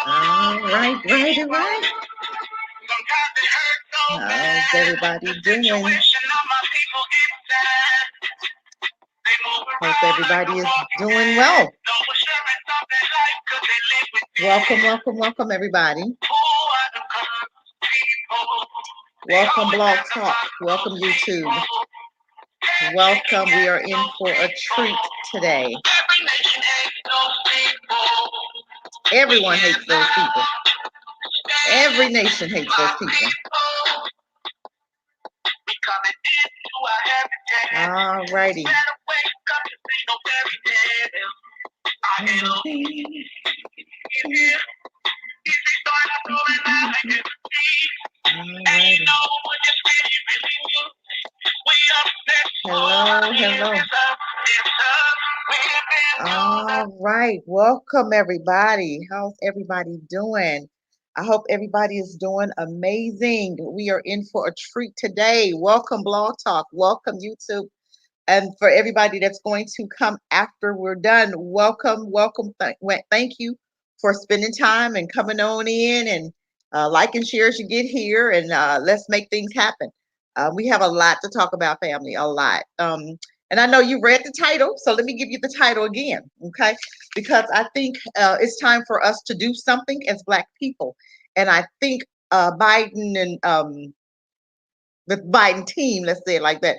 All right. How's everybody doing? Hope everybody is doing well. Welcome, everybody. Welcome, Blog Talk. Welcome, YouTube. Welcome. We are in for a treat today. Everyone hates those people. Every nation hates those people. All righty. Hello. All right. Welcome, everybody. How's everybody doing? I hope everybody is doing amazing. We are in for a treat today. Welcome, Blog Talk. Welcome, YouTube. And for everybody that's going to come after we're done, welcome. Thank you for spending time and coming on in and like and share as you get here. And let's make things happen. We have a lot to talk about, family, a lot. And I know you read the title, so let me give you the title again, okay? Because I think it's time for us to do something as Black people. And I think Biden and the Biden team, let's say it like that,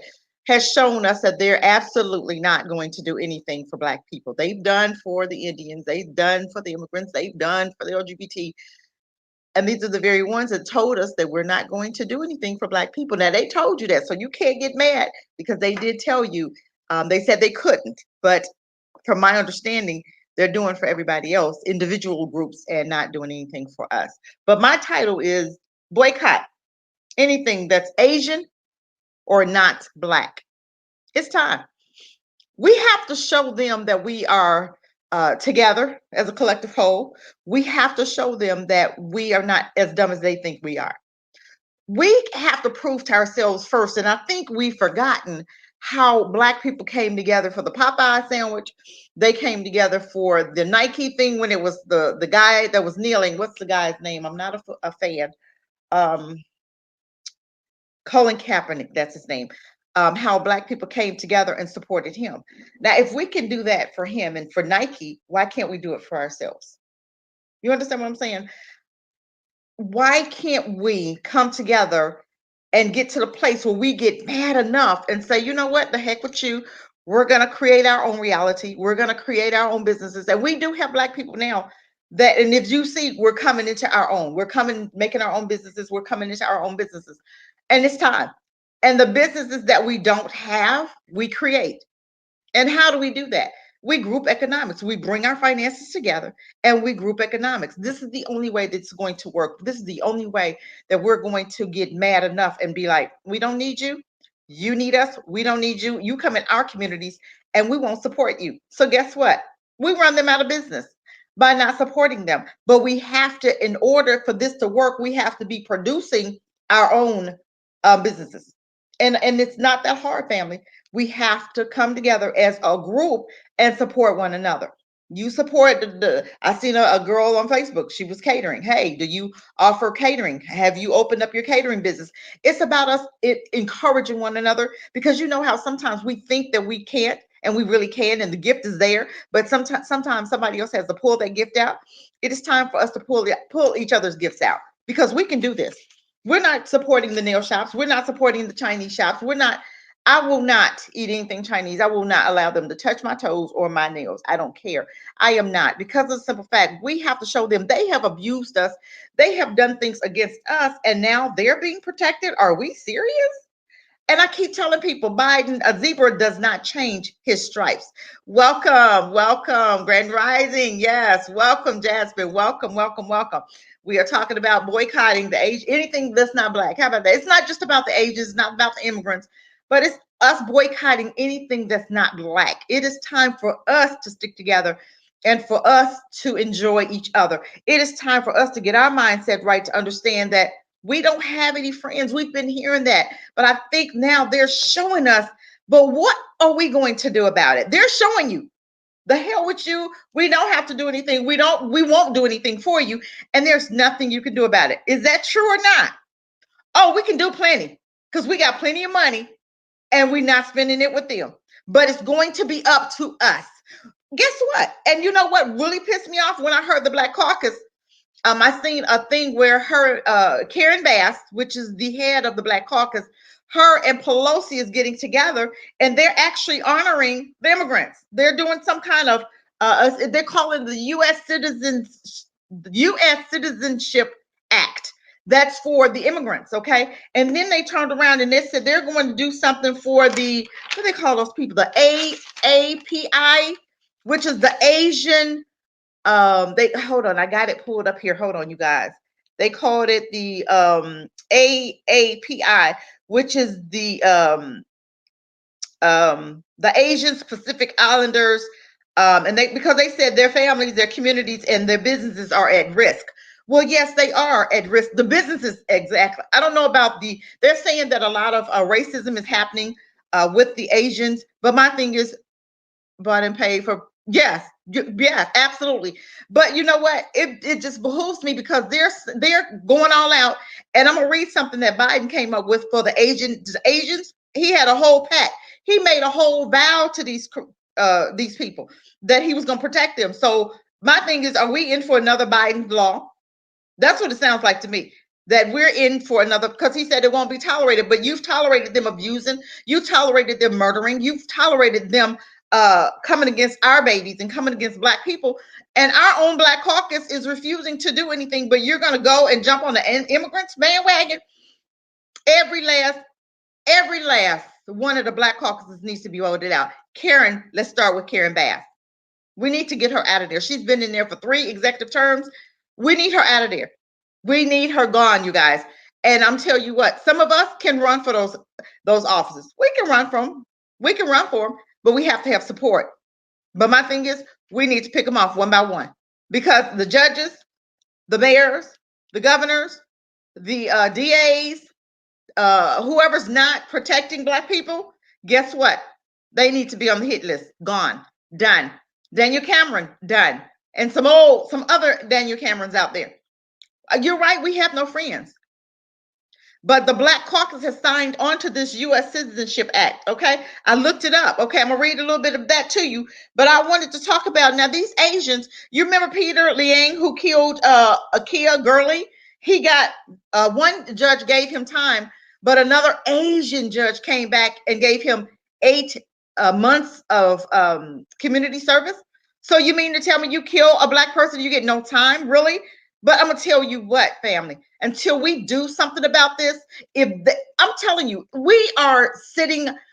has shown us that they're absolutely not going to do anything for Black people. They've done for the Indians, they've done for the immigrants, they've done for the LGBT. And these are the very ones that told us that we're not going to do anything for Black people. Now, they told you that, so you can't get mad because they did tell you. They said they couldn't, but from my understanding, they're doing for everybody else, individual groups, and not doing anything for us. But my title is Boycott Anything That's Asian or Not Black. It's time. We have to show them that we are together as a collective whole. We have to show them that we are not as dumb as they think we are. We have to prove to ourselves first. And I think we've forgotten how Black people came together for the Popeye sandwich. They came together for the Nike thing when it was the guy that was kneeling. What's the guy's name? I'm not a fan. Colin Kaepernick, that's his name. How Black people came together and supported him. Now, if we can do that for him and for Nike, why can't we do it for ourselves? You understand what I'm saying? Why can't we come together and get to the place where we get mad enough and say, you know what, the heck with you. We're going to create our own reality. We're going to create our own businesses. And we do have Black people now that, and if you see, we're coming into our own. We're coming, making our own businesses. We're coming into our own businesses. And it's time. And the businesses that we don't have, we create. And how do we do that? We group economics. We bring our finances together and we group economics. This is the only way that's going to work. This is the only way that we're going to get mad enough and be like, we don't need you. You need us. We don't need you. You come in our communities and we won't support you. So guess what? We run them out of business by not supporting them. But we have to, in order for this to work, we have to be producing our own businesses. And it's not that hard, family. We have to come together as a group and support one another. You support I seen a girl on Facebook. She was catering. Hey, do you offer catering? Have you opened up your catering business? It's about us encouraging one another, because you know how sometimes we think that we can't and we really can, and the gift is there, but sometimes somebody else has to pull that gift out. It is time for us to pull each other's gifts out, because we can do this. We're not supporting the nail shops. We're not supporting the Chinese shops. I will not eat anything Chinese. I will not allow them to touch my toes or my nails. I don't care. I am not, because of the simple fact, we have to show them they have abused us. They have done things against us, and now they're being protected. Are we serious? And I keep telling people, Biden, a zebra does not change his stripes. Welcome, Grand Rising. Yes, welcome, Jasmine. Welcome. We are talking about boycotting the age, anything that's not Black. How about that? It's not just about the ages, it's not about the immigrants, but it's us boycotting anything that's not Black. It is time for us to stick together and for us to enjoy each other. It is time for us to get our mindset right, to understand that we don't have any friends. We've been hearing that, but I think now they're showing us, but what are we going to do about it? They're showing you. The hell with you. We don't have to do anything. We won't do anything for you. And there's nothing you can do about it. Is that true or not? Oh, we can do plenty because we got plenty of money and we're not spending it with them. But it's going to be up to us. Guess what? And you know what really pissed me off when I heard the Black Caucus? I seen a thing where Karen Bass, which is the head of the Black Caucus, her and Pelosi is getting together, and they're actually honoring the immigrants. They're doing some kind of they're calling the U.S. Citizenship Act. That's for the immigrants, okay? And then they turned around and they said they're going to do something for the, what do they call those people? The AAPI, which is the Asian. They, hold on, I got it pulled up here. Hold on, you guys. They called it the AAPI, which is the Asian Pacific Islanders, and because they said their families, their communities, and their businesses are at risk. Well, yes, they are at risk. The businesses, exactly. I don't know about they're saying that a lot of racism is happening with the Asians, but my thing is, bought and paid for, yes, yes, absolutely. But you know what? It just behooves me because they're going all out. And I'm gonna read something that Biden came up with for the Asians. He had a whole pact. He made a whole vow to these people that he was gonna protect them. So my thing is, are we in for another Biden's law? That's what it sounds like to me. That we're in for another, because he said it won't be tolerated, but you've tolerated them abusing, you tolerated them murdering, you've tolerated them coming against our babies and coming against Black people. And our own Black Caucus is refusing to do anything, but you're going to go and jump on the immigrants bandwagon. Every last one of the Black Caucuses needs to be voted out. Karen, let's start with Karen Bass. We need to get her out of there. She's been in there for 3 executive terms. We need her out of there. We need her gone, you guys. And I'm telling you what, some of us can run for those offices. We can run for them, but we have to have support. But my thing is, we need to pick them off one by one, because the judges, the mayors, the governors, the DAs, whoever's not protecting Black people, guess what? They need to be on the hit list. Gone, done. Daniel Cameron, done. And some other Daniel Camerons out there. You're right, we have no friends. But the Black Caucus has signed onto this U.S. Citizenship Act, okay? I looked it up, okay? I'm going to read a little bit of that to you. But I wanted to talk about, now these Asians, you remember Peter Liang, who killed Akia Gurley? He got, one judge gave him time, but another Asian judge came back and gave him 8 months of community service. So you mean to tell me you kill a Black person, you get no time, really? But I'm going to tell you what, family, until we do something about this, I'm telling you, we are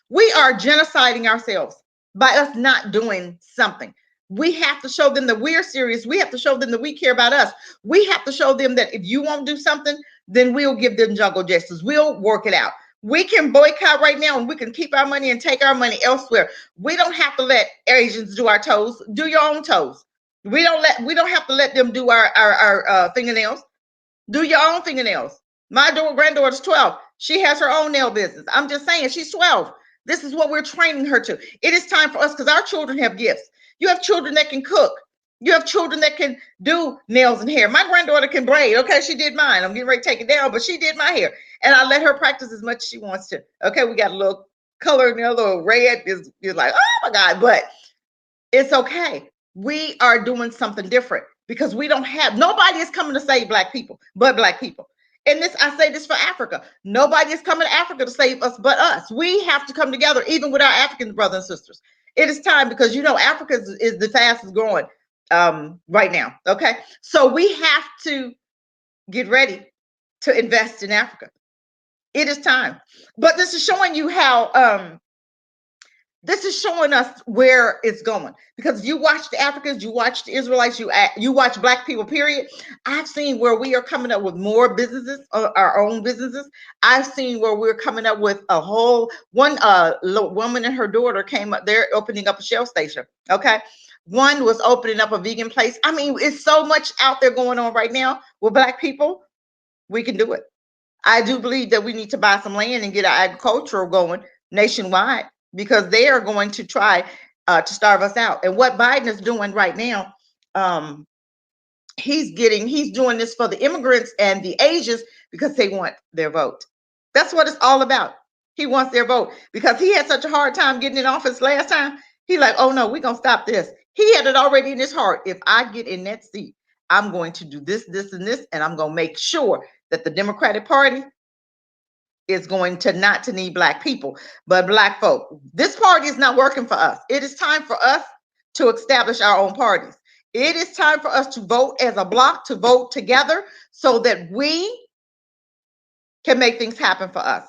genociding ourselves by us not doing something. We have to show them that we're serious. We have to show them that we care about us. We have to show them that if you won't do something, then we'll give them jungle justice. We'll work it out. We can boycott right now and we can keep our money and take our money elsewhere. We don't have to let Asians do our toes. Do your own toes. We don't have to let them do our fingernails. Do your own fingernails. My granddaughter's 12. She has her own nail business. I'm just saying, she's 12. This is what we're training her to. It is time for us, because our children have gifts. You have children that can cook. You have children that can do nails and hair. My granddaughter can braid. Okay, she did mine. I'm getting ready to take it down, but she did my hair. And I let her practice as much as she wants to. Okay, we got a little color in there, a little red. Is like, oh my God, but it's okay. We are doing something different, because nobody is coming to save Black people but Black people. And I say this for Africa. Nobody is coming to Africa to save us but us. We have to come together, even with our African brothers and sisters. It is time, because Africa is the fastest growing right now. Okay, so we have to get ready to invest in Africa. It is time. But this is showing you how this is showing us where it's going, because you watch the Africans, you watch the Israelites, you watch Black people, period. I've seen where we are coming up with more businesses, our own businesses. I've seen where we're coming up with one woman and her daughter came up, they're opening up a Shell station. Okay. One was opening up a vegan place. I mean, it's so much out there going on right now with Black people. We can do it. I do believe that we need to buy some land and get our agricultural going nationwide, because they are going to try to starve us out. And what Biden is doing right now, he's doing this for the immigrants and the Asians because they want their vote. That's what it's all about. He wants their vote because he had such a hard time getting in office last time. He like, oh no, we're gonna stop this. He had it already in his heart. If I get in that seat, I'm going to do this, this, and this, and I'm gonna make sure that the Democratic Party is going to not to need black people, but black folk. This party is not working for us. It is time for us to establish our own parties. It is time for us to vote as a block, to vote together so that we can make things happen for us.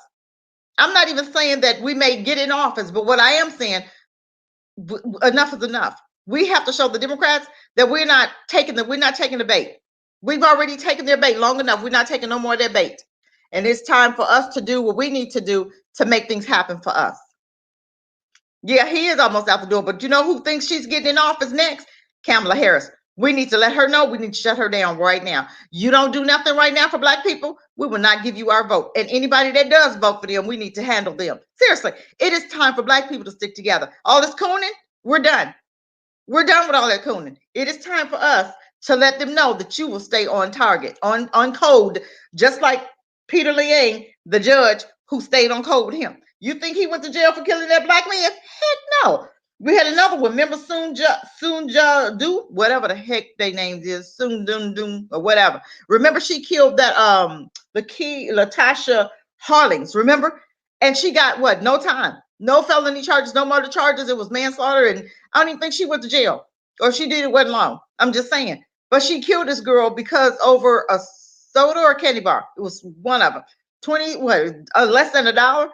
I'm not even saying that we may get in office, but what I am saying, enough is enough. We have to show the Democrats that we're not taking the bait. We've already taken their bait long enough. We're not taking no more of their bait. And it's time for us to do what we need to do to make things happen for us. Yeah, he is almost out the door, but you know who thinks she's getting in office next? Kamala Harris. We need to let her know. We need to shut her down right now. You don't do nothing right now for black people, we will not give you our vote. And anybody that does vote for them, we need to handle them. Seriously, it is time for black people to stick together. All this cooning, we're done. We're done with all that cooning. It is time for us to let them know that you will stay on target, on code, just like Peter Liang, the judge who stayed on code with him. You think he went to jail for killing that black man? Heck no. We had another one. Remember Soonja Do, whatever the heck their names is, Soon Dun Dun or whatever. Remember she killed that Latasha Harlings. Remember, and she got what? No time, no felony charges, no murder charges. It was manslaughter, and I don't even think she went to jail, or she did it wasn't long. I'm just saying. But she killed this girl because over a soda or a candy bar. It was one of them. 20 what? Less than $1.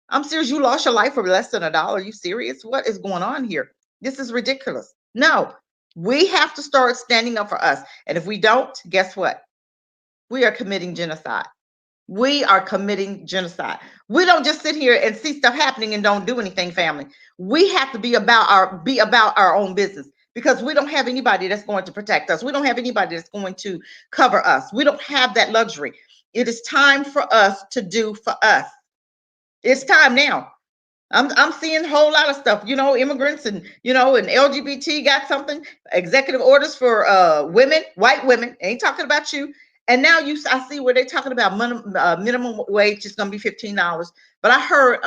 I'm serious. You lost your life for less than $1. Are you serious? What is going on here? This is ridiculous. No, we have to start standing up for us. And if we don't, guess what? We are committing genocide. We are committing genocide. We don't just sit here and see stuff happening and don't do anything, family. We have to be about our own business because we don't have anybody that's going to protect us. We don't have anybody that's going to cover us. We don't have that luxury. It is time for us to do for us. It's time now. I'm seeing a whole lot of stuff, immigrants and, and LGBT got something, executive orders for women, white women, ain't talking about you. And now I see where they're talking about minimum wage is going to be $15. But I heard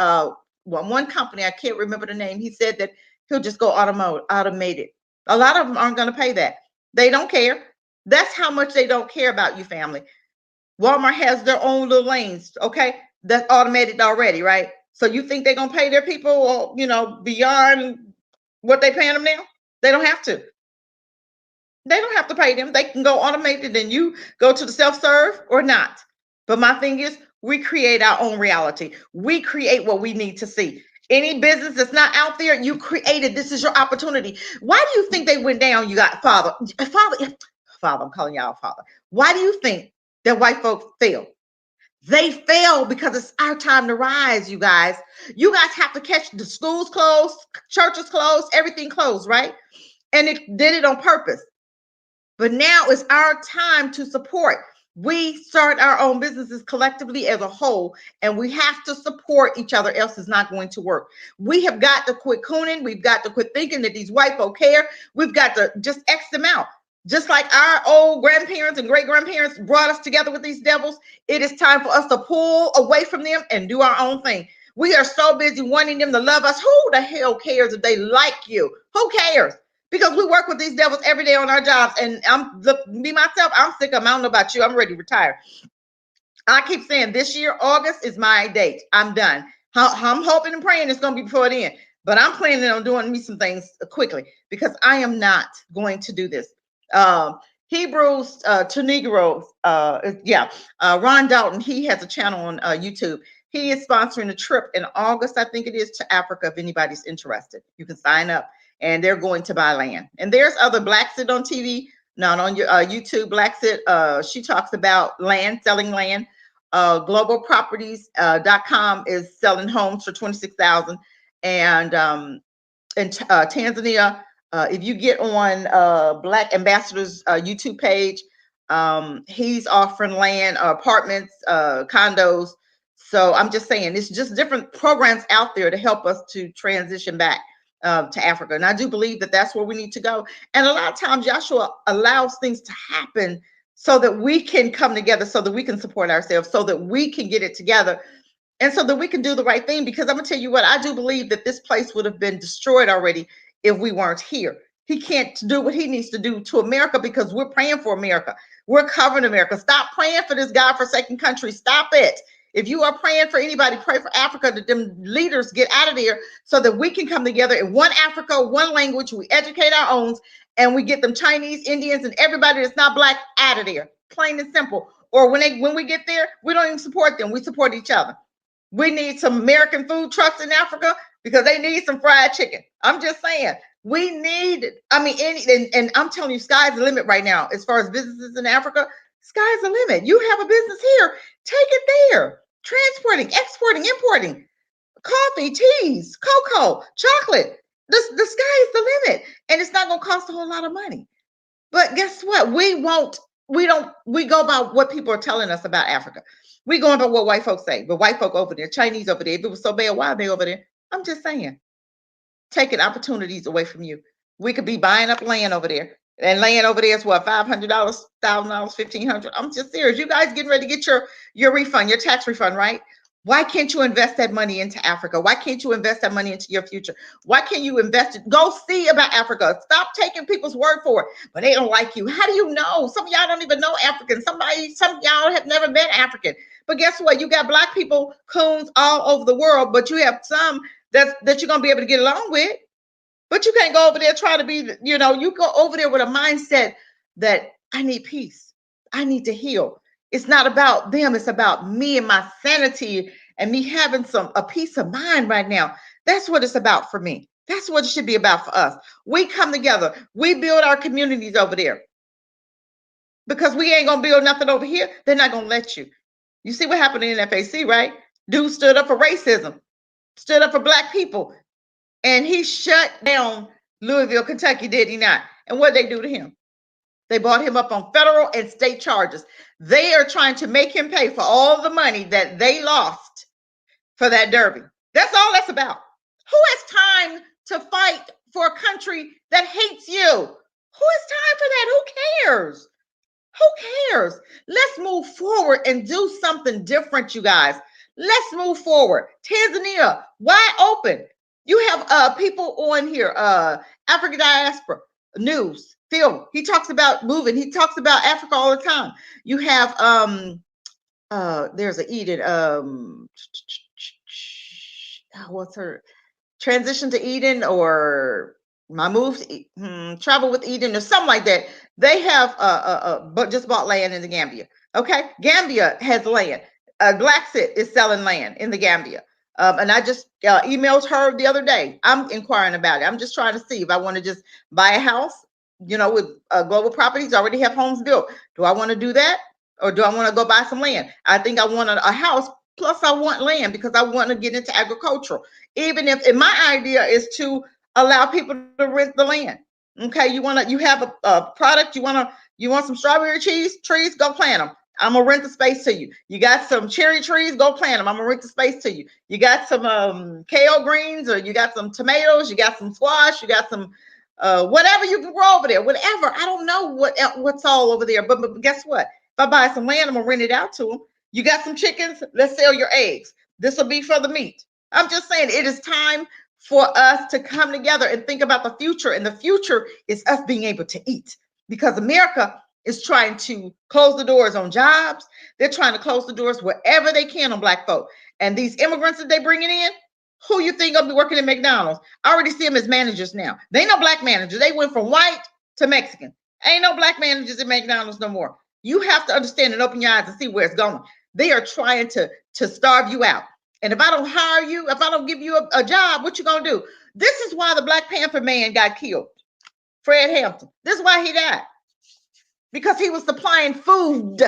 one company, I can't remember the name, he said that he'll just go automated. A lot of them aren't going to pay that. They don't care. That's how much they don't care about you, family. Walmart has their own little lanes, okay? That's automated already, right? So you think they're going to pay their people, beyond what they paying them now? They don't have to. They don't have to pay them. They can go automated and you go to the self-serve or not. But my thing is, we create our own reality. We create what we need to see. Any business that's not out there, you created. This is your opportunity. Why do you think they went down? You got father, I'm calling y'all father. Why do you think that white folks fail? They fail because it's our time to rise, you guys. You guys have to catch the schools closed, churches closed, everything closed, right? And it did it on purpose. But now it's our time to support. We start our own businesses collectively as a whole, and we have to support each other, else it's not going to work. We have got to quit cooning. We've got to quit thinking that these white folk care. We've got to just X them out. Just like our old grandparents and great-grandparents brought us together with these devils, it is time for us to pull away from them and do our own thing. We are so busy wanting them to love us. Who the hell cares if they like you? Who cares? Because we work with these devils every day on our jobs. And I'm sick of them. I don't know about you. I'm ready to retire. I keep saying this year, August is my date. I'm done. I'm hoping and praying it's going to be before the end. But I'm planning on doing me some things quickly because I am not going to do this. Hebrews to Negroes. Ron Dalton, he has a channel on YouTube. He is sponsoring a trip in August, I think it is, to Africa. If anybody's interested, you can sign up. And they're going to buy land. And there's other Black Sit on TV, not on your YouTube. Black Sit, she talks about land, selling land. Globalproperties.com is selling homes for $26,000. And in Tanzania, if you get on Black Ambassador's YouTube page, he's offering land, apartments, condos. So I'm just saying, it's just different programs out there to help us to transition back. to Africa. And I do believe that that's where we need to go. And a lot of times Joshua allows things to happen so that we can come together, so that we can support ourselves, so that we can get it together, and so that we can do the right thing. Because I'm gonna tell you what, I do believe that this place would have been destroyed already if we weren't here. He can't do what he needs to do to America because we're praying for America. We're covering America. Stop praying for this godforsaken country. Stop it. If you are praying for anybody, pray for Africa, that them leaders get out of there so that we can come together in one Africa, one language. We educate our own, and we get them Chinese, Indians, and everybody that's not black out of there. Plain and simple. Or when we get there, we don't even support them. We support each other. We need some American food trucks in Africa because they need some fried chicken. I'm just saying. We need, I mean, and I'm telling you, sky's the limit right now as far as businesses in Africa. Sky's the limit. You have a business here, take it there. Transporting, exporting, importing, coffee, teas, cocoa, chocolate. The sky is the limit, and it's not going to cost a whole lot of money. But guess what? We go by what people are telling us about Africa. We going by what white folks say. But white folk over there, Chinese over there, if it was so bad, why are they over there? I'm just saying, taking opportunities away from you. We could be buying up land over there. And land over there is what, $500, $1,000, $1,500. I'm just serious. You guys getting ready to get your refund, your tax refund, right? Why can't you invest that money into Africa? Why can't you invest that money into your future? Why can't you invest it? Go see about Africa. Stop taking people's word for it. But they don't like you. How do you know? Some of y'all don't even know African. Some of y'all have never been African. But guess what? You got black people, coons all over the world, but you have some that you're going to be able to get along with. But you can't go over there trying to be, you go over there with a mindset that I need peace. I need to heal. It's not about them. It's about me and my sanity and me having a peace of mind right now. That's what it's about for me. That's what it should be about for us. We come together. We build our communities over there. Because we ain't going to build nothing over here. They're not going to let you. You see what happened in FAC, right? Dude stood up for racism, stood up for black people. And he shut down Louisville, Kentucky, did he not? And what did they do to him? They brought him up on federal and state charges. They are trying to make him pay for all the money that they lost for that derby. That's all that's about. Who has time to fight for a country that hates you? Who has time for that? Who cares? Who cares? Let's move forward and do something different, you guys. Let's move forward. Tanzania, wide open. You have people on here, African Diaspora News, Phil. He talks about moving. He talks about Africa all the time. You have there's a Eden, what's her transition to Eden, or my move to travel with Eden, or something like that. They have but just bought land in the Gambia. Okay, Gambia has land. Glaxit is selling land in the Gambia. And I just emailed her the other day. I'm inquiring about it. I'm just trying to see if I want to just buy a house, with Global Properties. I already have homes built. Do I want to do that? Or do I want to go buy some land? I think I want a house, plus I want land because I want to get into agriculture. Even if my idea is to allow people to rent the land. Okay, you have a product, you want some strawberry trees, go plant them. I'm gonna rent the space to you. You got some cherry trees, go plant them. I'm gonna rent the space to you. You got some kale greens, or you got some tomatoes, you got some squash, you got some whatever you can grow over there, whatever. I don't know what's all over there, but guess what? If I buy some land, I'm gonna rent it out to them. You got some chickens, let's sell your eggs. This will be for the meat. I'm just saying, it is time for us to come together and think about the future, and the future is us being able to eat, because America is trying to close the doors on jobs. They're trying to close the doors wherever they can on black folk. And these immigrants that they bringing in, who you think gonna be working at McDonald's? I already see them as managers now. They ain't no black managers. They went from white to Mexican. Ain't no black managers at McDonald's no more. You have to understand and open your eyes and see where it's going. They are trying to starve you out. And if I don't hire you, if I don't give you a job, what you gonna do? This is why the Black Panther man got killed, Fred Hampton. This is why he died. Because he was supplying food.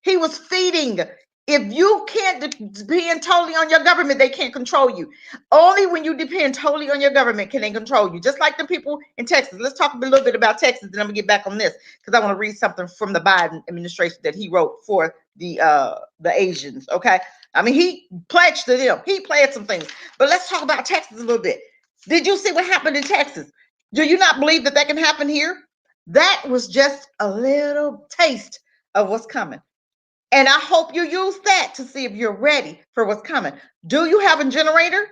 He was feeding. If you can't depend totally on your government, they can't control you. Only when you depend totally on your government can they control you. Just like the people in Texas. Let's talk a little bit about Texas, and I'm gonna get back on this because I want to read something from the Biden administration that he wrote for the Asians. Okay, I mean, he pledged to them. He pledged some things, but let's talk about Texas a little bit. Did you see what happened in Texas? Do you not believe that that can happen here? That was just a little taste of what's coming. And I hope you use that to see if you're ready for what's coming. Do you have a generator?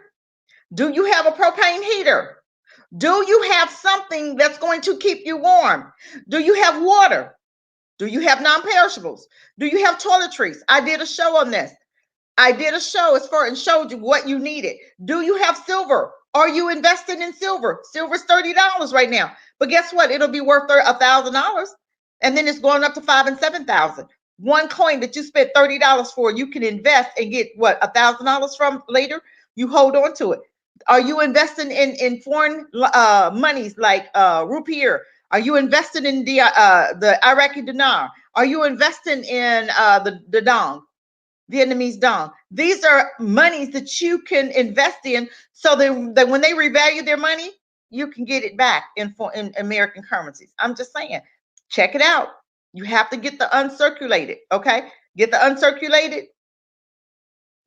Do you have a propane heater? Do you have something that's going to keep you warm? Do you have water? Do you have non-perishables? Do you have toiletries? I did a show on this. I did a show as far and showed you what you needed. Do you have silver? Are you investing in silver? Silver's $30 right now. But guess what? It'll be worth $1,000. And then it's going up to 5,000 and 7,000. One coin that you spent $30 for, you can invest and get what, $1,000 from later? You hold on to it. Are you investing in foreign monies like rupiah? Are you investing in the Iraqi dinar? Are you investing in the dong? Vietnamese dong. These are monies that you can invest in so that when they revalue their money, you can get it back in American currencies. I'm just saying, check it out. You have to get the uncirculated, okay? Get the uncirculated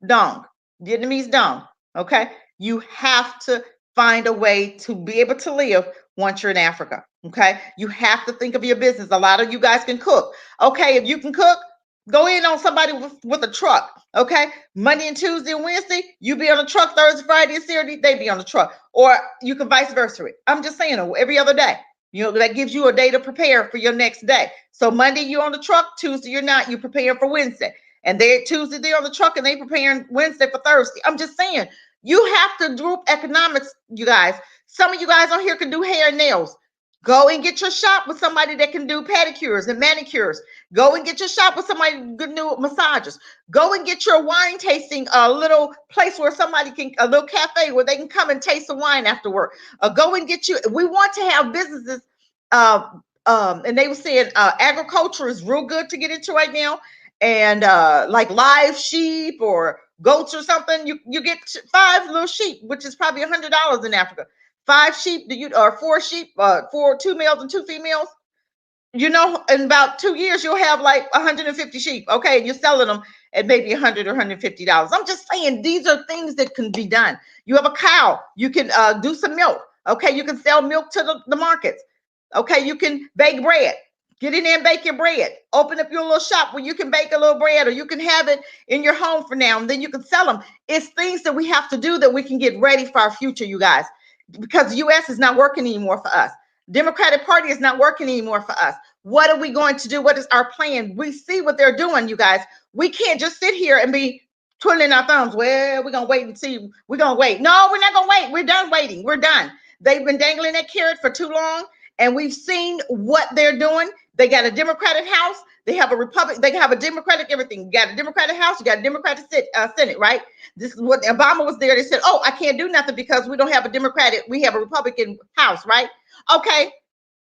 dong, Vietnamese dong, okay? You have to find a way to be able to live once you're in Africa, okay? You have to think of your business. A lot of you guys can cook. Okay, if you can cook, go in on somebody with a truck, okay? Monday and Tuesday and Wednesday, you be on the truck. Thursday, Friday, and Saturday, they be on the truck. Or you can vice versa it. I'm just saying, every other day. You know, that gives you a day to prepare for your next day. So Monday, you're on the truck. Tuesday, you're not. You're preparing for Wednesday. And they Tuesday, they're on the truck and they preparing Wednesday for Thursday. I'm just saying, you have to group economics, you guys. Some of you guys on here can do hair and nails. Go and get your shop with somebody that can do pedicures and manicures. Go and get your shop with somebody good new massages. Go and get your wine tasting, a little place where somebody can, a little cafe where they can come and taste some wine after work. Go and get you. We want to have businesses. And they were saying agriculture is real good to get into right now. And like live sheep or goats or something, you get 5 little sheep, which is probably $100 in Africa. 5 sheep, or 4 sheep, 2 males and 2 females. You know, in about 2 years, you'll have like 150 sheep. Okay, and you're selling them at maybe $100 or $150. I'm just saying, these are things that can be done. You have a cow, you can do some milk. Okay, you can sell milk to the markets. Okay, you can bake bread. Get in there and bake your bread. Open up your little shop where you can bake a little bread, or you can have it in your home for now, and then you can sell them. It's things that we have to do that we can get ready for our future, you guys, because the U.S. is not working anymore for us. Democratic Party is not working anymore for us. What are we going to do? What is our plan? We see what they're doing, you guys. We can't just sit here and be twiddling our thumbs. Well, we're going to wait and see. We're going to wait. No, we're not going to wait. We're done waiting. We're done. They've been dangling that carrot for too long, and we've seen what they're doing. They got a Democratic House. They have a Republic. They have a Democratic everything. You got a Democratic House. You got a Democratic Senate, right? This is what Obama was there. They said, oh, I can't do nothing because we don't have a Democratic. We have a Republican House, right? Okay.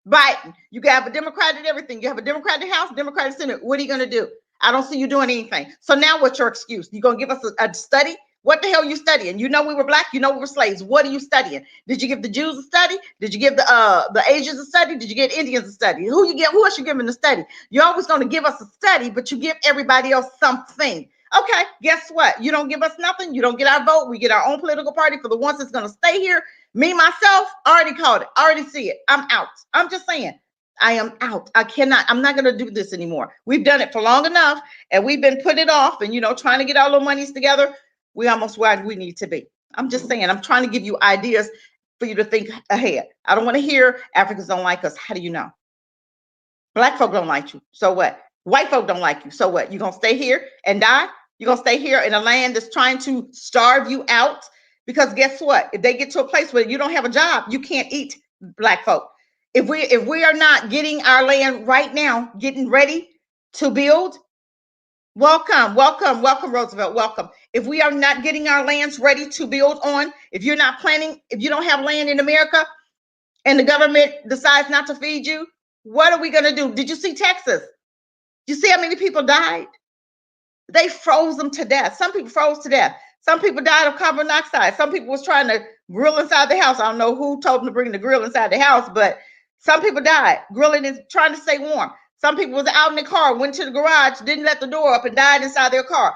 Biden, you have a Democrat and everything. You have a Democratic House, Democratic Senate. What are you going to do? I don't see you doing anything. So now what's your excuse? You going to give us a study? What the hell are you studying? You know we were black. You know we were slaves. What are you studying? Did you give the Jews a study? Did you give the Asians a study? Did you give Indians a study? Who else you giving a study? You're always going to give us a study, but you give everybody else something. Okay, guess what? You don't give us nothing. You don't get our vote. We get our own political party for the ones that's going to stay here. Me, myself, already called it. Already see it. I'm out. I'm just saying. I am out. I'm not going to do this anymore. We've done it for long enough, and we've been putting it off and, trying to get our little monies together. We almost where we need to be. I'm just saying, I'm trying to give you ideas for you to think ahead. I don't want to hear Africans don't like us. How do you know? Black folk don't like you. So what? White folk don't like you. So what? You going to stay here and die? You going to stay here in a land that's trying to starve you out? Because guess what? If they get to a place where you don't have a job, you can't eat, black folk. If we are not getting our land right now, getting ready to build, welcome, Roosevelt, welcome. If we are not getting our lands ready to build on, if you're not planning, if you don't have land in America and the government decides not to feed you, what are we going to do? Did you see Texas? You see how many people died? They froze them to death. Some people froze to death. Some people died of carbon monoxide. Some people was trying to grill inside the house. I don't know who told them to bring the grill inside the house, but some people died grilling and trying to stay warm. Some people was out in the car, went to the garage, didn't let the door up, and died inside their car.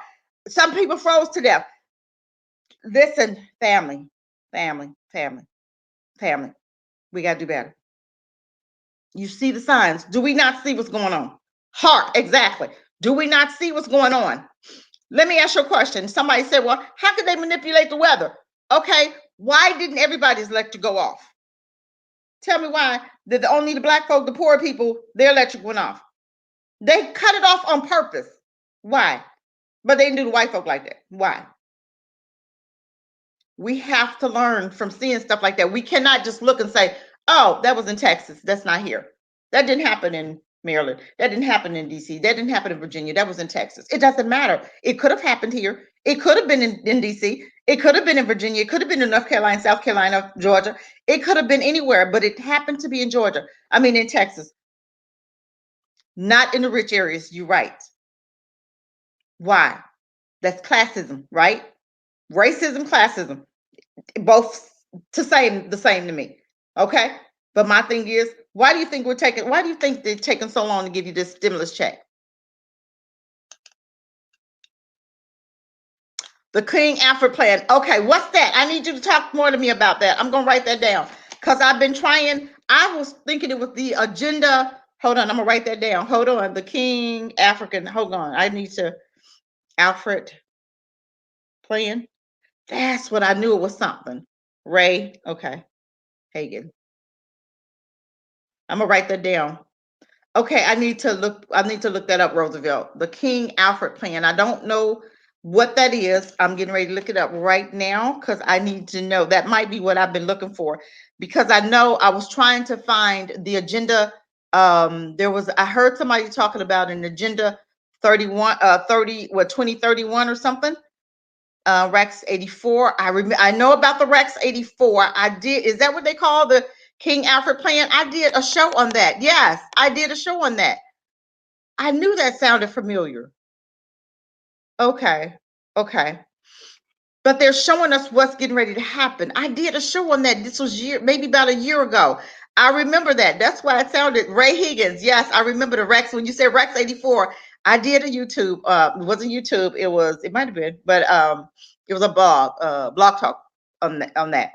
Some people froze to death. Listen, family. family. We got to do better. You see the signs. Do we not see what's going on? Heart, exactly. Do we not see what's going on? Let me ask you a question. Somebody said, well, how could they manipulate the weather? Okay, why didn't everybody's electric go off? Tell me why did only the black folk, the poor people, their electric went off? They cut it off on purpose. Why? But they didn't do the white folk like that. Why? We have to learn from seeing stuff like that. We cannot just look and say, oh, that was in Texas. That's not here. That didn't happen in Maryland. That didn't happen in DC. That didn't happen in Virginia. That was in Texas. It doesn't matter. It could have happened here. It could have been in DC. It could have been in Virginia. It could have been in North Carolina, South Carolina, Georgia. It could have been anywhere, but it happened to be in Georgia. I mean, in Texas. Not in the rich areas. You're right. Why? That's classism, right? Racism, classism, both the same to me. Okay. But my thing is, why do you think they're taking so long to give you this stimulus check? The King Alfred plan. Okay, what's that? I need you to talk more to me about that. I'm going to write that down because I've been trying. I was thinking it was the agenda. Hold on, I'm going to write that down. Hold on. The King African. Hold on. I need to. Alfred plan. That's what I knew it was something. Ray. Okay. Hagen. I'm going to write that down. Okay, I need to look that up, Roosevelt. The King Alfred plan. I don't know what that is. I'm getting ready to look it up right now because I need to know. That might be what I've been looking for because I know I was trying to find the agenda. I heard somebody talking about an agenda 2031 or something. Rex 84. I know about the Rex 84. Is that what they call the King Alfred plan? I did a show on that. Yes, I did a show on that. I knew that sounded familiar. Okay. But they're showing us what's getting ready to happen. I did a show on that. This was maybe about a year ago. I remember that. That's why it sounded Ray Higgins. Yes, I remember the Rex. When you said Rex 84, I did a YouTube. It wasn't YouTube. It might have been, but it was a blog talk on that.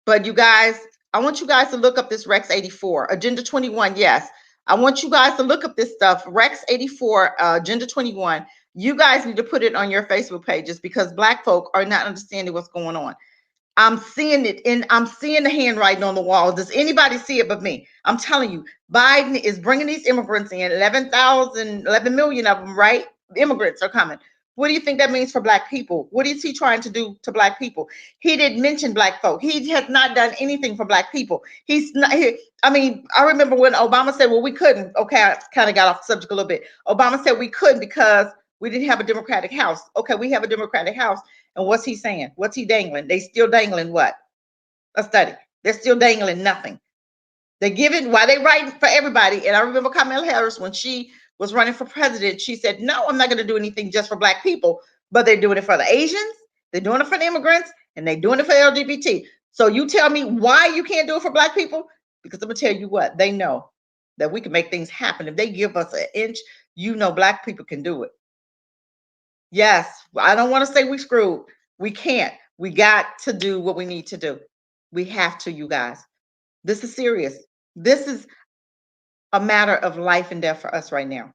But you guys, I want you guys to look up this Rex 84, Agenda 21. Yes, I want you guys to look up this stuff. Rex 84, Agenda 21. You guys need to put it on your Facebook pages because Black folk are not understanding what's going on. I'm seeing it I'm seeing the handwriting on the wall. Does anybody see it but me? I'm telling you, Biden is bringing these immigrants in, 11 million of them, right? Immigrants are coming. What do you think that means for Black people? What is he trying to do to Black people? He didn't mention Black folk. He has not done anything for Black people. I remember when Obama said, well, we couldn't. Okay, I kind of got off the subject a little bit. Obama said we couldn't because we didn't have a Democratic House. Okay, we have a Democratic House. And what's he saying? What's he dangling? They still dangling what? A study. They're still dangling nothing. They're giving, why they writing for everybody. And I remember Kamala Harris, when she was running for president, she said, no, I'm not going to do anything just for Black people. But they're doing it for the Asians, they're doing it for the immigrants, and they're doing it for LGBT. So you tell me why you can't do it for Black people? Because I'm going to tell you what, they know that we can make things happen. If they give us an inch, Black people can do it. Yes, I don't want to say we screwed. We can't. We got to do what we need to do. We have to, you guys. This is serious. This is a matter of life and death for us right now.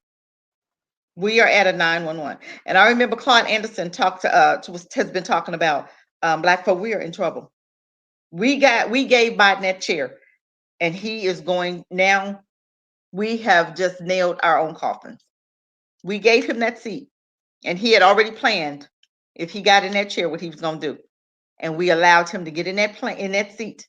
We are at a 911. And I remember Claude Anderson has been talking about Black folk. We are in trouble. We gave Biden that chair, and he is going now. We have just nailed our own coffins. We gave him that seat. And he had already planned, if he got in that chair, what he was going to do. And we allowed him to get in that seat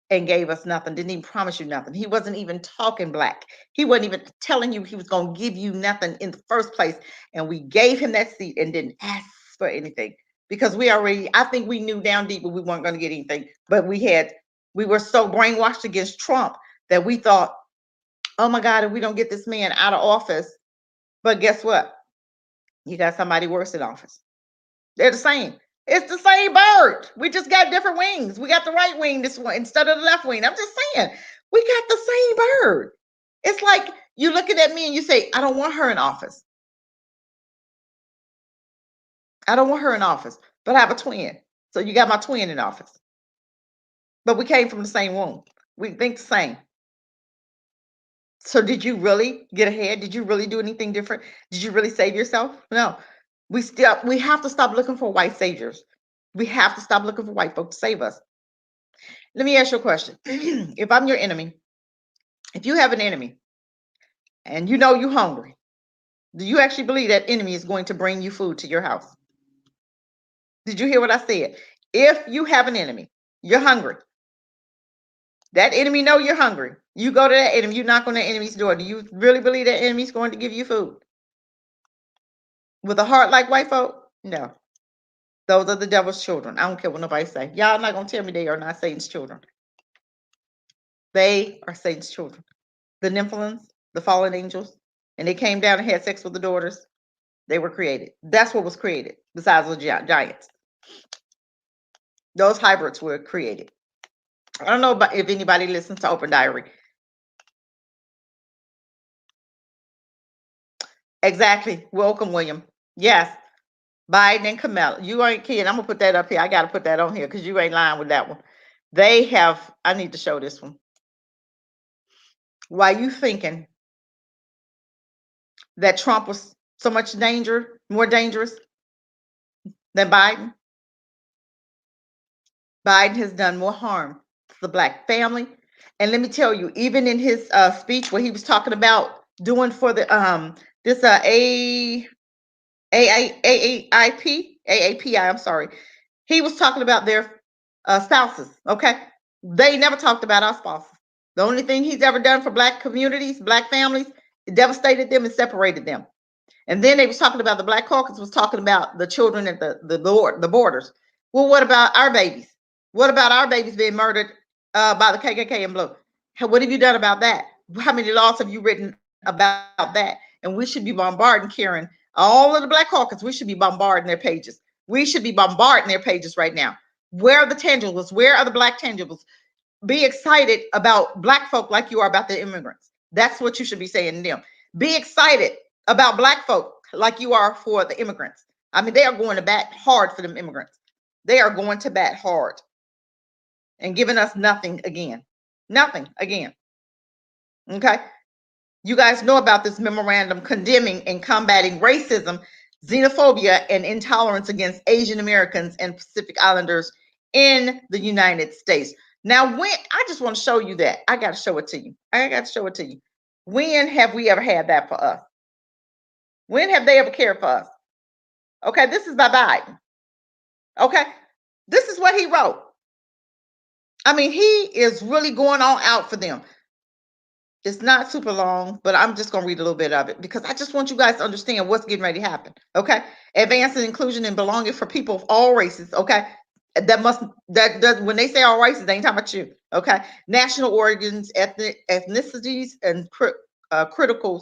and gave us nothing. Didn't even promise you nothing. He wasn't even talking Black. He wasn't even telling you he was going to give you nothing in the first place. And we gave him that seat and didn't ask for anything because I think we knew down deep we weren't going to get anything. But we were so brainwashed against Trump that we thought, oh my God, if we don't get this man out of office. But guess what? You got somebody worse in office. They're the same. It's the same bird. We just got different wings. We got the right wing this one instead of the left wing. I'm just saying, we got the same bird. It's like you looking at me and you say, I don't want her in office. I don't want her in office, but I have a twin. So you got my twin in office. but we came from the same womb. We think the same. So did you really get ahead? Did you really do anything different? Did you really save yourself? No. We have to stop looking for white saviors. We have to stop looking for white folk to save us. Let me ask you a question. If I'm your enemy, if you have an enemy and you know you're hungry, do you actually believe that enemy is going to bring you food to your house? Did you hear what I said? If you have an enemy, you're hungry. That enemy know you're hungry. You go to that enemy, you knock on that enemy's door. Do you really believe that enemy's going to give you food? With a heart like white folk? No. Those are the devil's children. I don't care what nobody say. Y'all not going to tell me they are not Satan's children. They are Satan's children. The Nephilims, the fallen angels, and they came down and had sex with the daughters. They were created. That's what was created, besides the giants. Those hybrids were created. I don't know about if anybody listens to Open Diary. Exactly. Welcome, William. Yes. Biden and Kamala. You ain't kidding. I'm going to put that up here. I got to put that on here because you ain't lying with that one. They have, I need to show this one. Why you thinking that Trump was so much more dangerous than Biden? Biden has done more harm to the Black family. And let me tell you, even in his speech where he was talking about doing for the this AAPI, I'm sorry. He was talking about their spouses, okay? They never talked about our spouses. The only thing he's ever done for Black communities, Black families, it devastated them and separated them. And then they was talking about the Black caucus was talking about the children at the borders. Well, what about our babies? What about our babies being murdered by the KKK and Blue? What have you done about that? How many laws have you written about that? And we should be bombarding, Karen, all of the Black caucus. We should be bombarding their pages. We should be bombarding their pages right now. Where are the tangibles? Where are the Black tangibles? Be excited about Black folk like you are about the immigrants. That's what you should be saying to them. Be excited about Black folk like you are for the immigrants. I mean, they are going to bat hard for them immigrants. They are going to bat hard and giving us nothing again. Nothing again. Okay. You guys know about this memorandum condemning and combating racism, xenophobia, and intolerance against Asian Americans and Pacific Islanders in the United States. Now, when I just want to show you that, I got to show it to you. I got to show it to you. When have we ever had that for us? When have they ever cared for us? Okay, this is by Biden. Okay, this is what he wrote. I mean, he is really going all out for them. It's not super long, but I'm just going to read a little bit of it because I just want you guys to understand what's getting ready to happen. Okay, advancing inclusion and belonging for people of all races. Okay, that when they say all races, they ain't talking about you. Okay, national origins, ethnicities, and criticals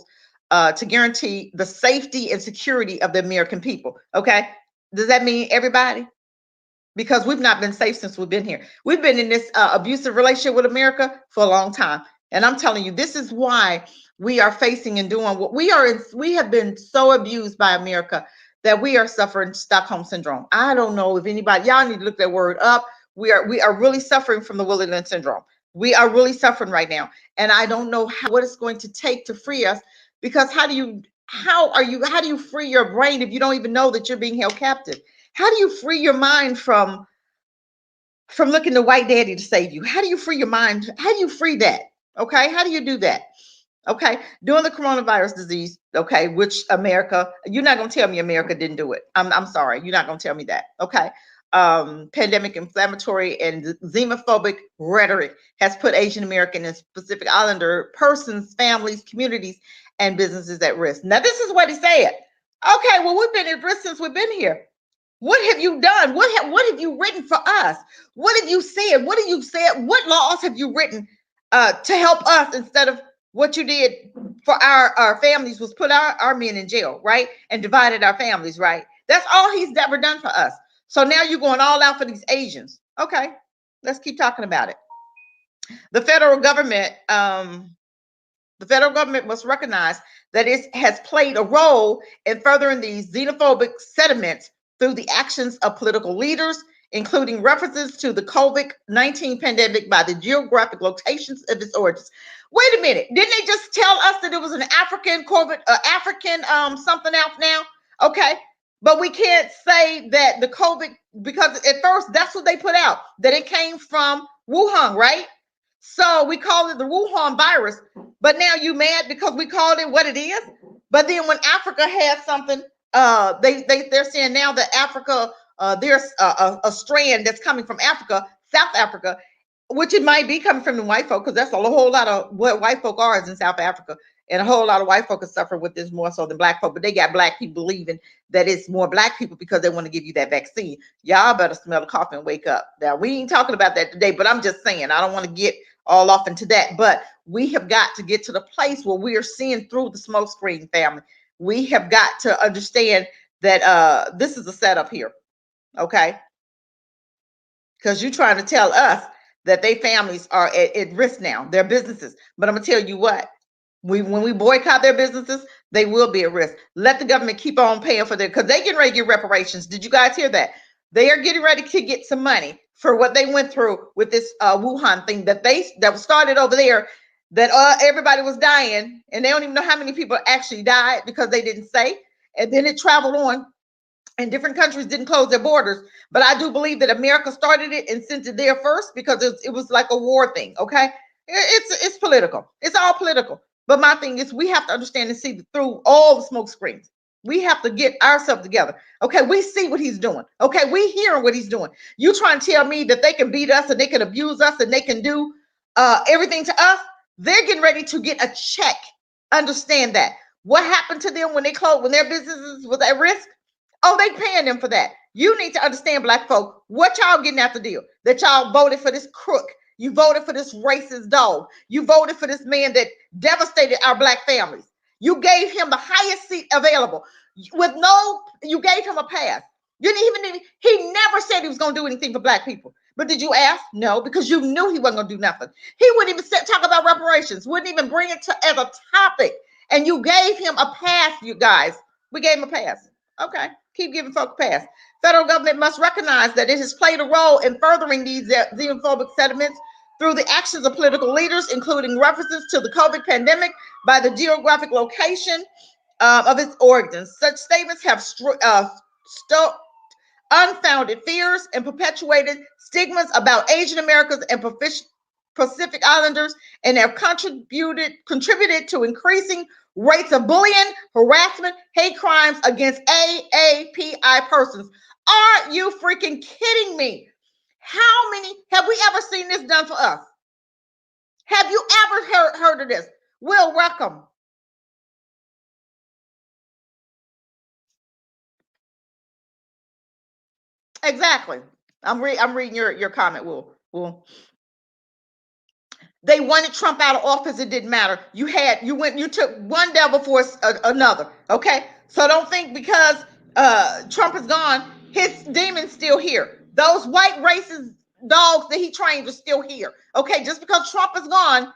to guarantee the safety and security of the American people. Okay, does that mean everybody? Because we've not been safe since we've been here. We've been in this abusive relationship with America for a long time. And I'm telling you, this is why we are facing and doing what we are. We have been so abused by America that we are suffering Stockholm syndrome. I don't know if anybody, y'all need to look that word up. We are really suffering from the Willie Lynch syndrome. We are really suffering right now. And I don't know what it's going to take to free us, because how do you free your brain if you don't even know that you're being held captive? How do you free your mind from looking to white daddy to save you? How do you free your mind? How do you free that? Okay, how do you do that? Okay, during the coronavirus disease, okay, which America, you're not going to tell me America didn't do it. I'm sorry, you're not going to tell me that. Okay, pandemic, inflammatory, and xenophobic rhetoric has put Asian American and Pacific Islander persons, families, communities, and businesses at risk. Now, this is what he said. Okay, well, we've been at risk since we've been here. What have you done? What have you written for us? What have you said? What have you said? What laws have you written to help us, instead of what you did for our families was put our men in jail, right? And divided our families, right? That's all he's ever done for us. So now you're going all out for these Asians. Okay, let's keep talking about it. The federal government must recognize that it has played a role in furthering these xenophobic sentiments through the actions of political leaders including references to the COVID-19 pandemic by the geographic locations of its origins. Wait a minute. Didn't they just tell us that it was an African COVID, African something else now? Okay. But we can't say that the COVID, because at first that's what they put out, that it came from Wuhan, right? So we call it the Wuhan virus. But now you mad because we called it what it is? But then when Africa has something, they're saying now that Africa, there's a strand that's coming from Africa, South Africa, which it might be coming from the white folk, because that's a whole lot of what white folk are is in South Africa. And a whole lot of white folk suffer with this more so than black folk, but they got black people believing that it's more black people because they want to give you that vaccine. Y'all better smell the coffee and wake up. Now, we ain't talking about that today, but I'm just saying, I don't want to get all off into that, but we have got to get to the place where we are seeing through the smoke screen, family. We have got to understand that this is a setup here, okay? Because you're trying to tell us that their families are at risk now, their businesses. But I'm going to tell you what, when we boycott their businesses, they will be at risk. Let the government keep on paying for their, because they getting ready to get reparations. Did you guys hear that? They are getting ready to get some money for what they went through with this Wuhan thing that started over there, that everybody was dying, and they don't even know how many people actually died because they didn't say. And then it traveled on, and different countries didn't close their borders. But I do believe that America started it and sent it there first because it was like a war thing, okay? It's political. It's all political. But my thing is, we have to understand and see through all the smoke screens. We have to get ourselves together. Okay, we see what he's doing. Okay, we hearing what he's doing. You trying to tell me that they can beat us and they can abuse us and they can do everything to us? They're getting ready to get a check. Understand that. What happened to them when they closed, when their businesses was at risk? Oh, they paying them for that. You need to understand, black folk, what y'all getting out the deal. That y'all voted for this crook. You voted for this racist dog. You voted for this man that devastated our black families. You gave him the highest seat available with you gave him a pass. You didn't even, he never said he was going to do anything for black people. But did you ask? No, because you knew he wasn't going to do nothing. He wouldn't even talk about reparations, wouldn't even bring it to as a topic. And you gave him a pass, you guys. We gave him a pass. Okay, keep giving folks a pass. Federal government must recognize that it has played a role in furthering these xenophobic sentiments through the actions of political leaders, including references to the COVID pandemic by the geographic location of its origins. Such statements have unfounded fears and perpetuated stigmas about Asian Americans and Pacific Islanders, and have contributed to increasing rates of bullying, harassment, hate crimes against AAPI persons. Are you freaking kidding me? How many have we ever seen this done for us? Have you ever heard of this? Will, welcome. Exactly. I'm reading your comment, Will. They wanted Trump out of office. It didn't matter. You took one devil for another. Okay. So don't think because Trump is gone, his demons still here. Those white racist dogs that he trained are still here. Okay. Just because Trump is gone,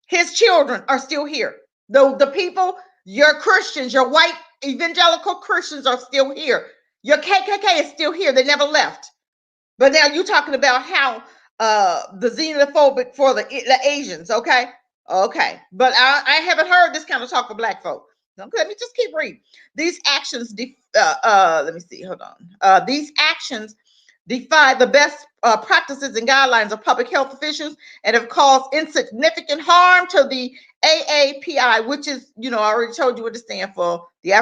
his children are still here. The people, your Christians, your white evangelical Christians are still here. Your KKK is still here. They never left. But now you're talking about how the xenophobic for the Asians, okay? Okay. But I haven't heard this kind of talk for black folk. Okay, let me just keep reading. These actions, let me see, hold on. These actions defy the best practices and guidelines of public health officials and have caused insignificant harm to the AAPI, which is, I already told you what it stands for, the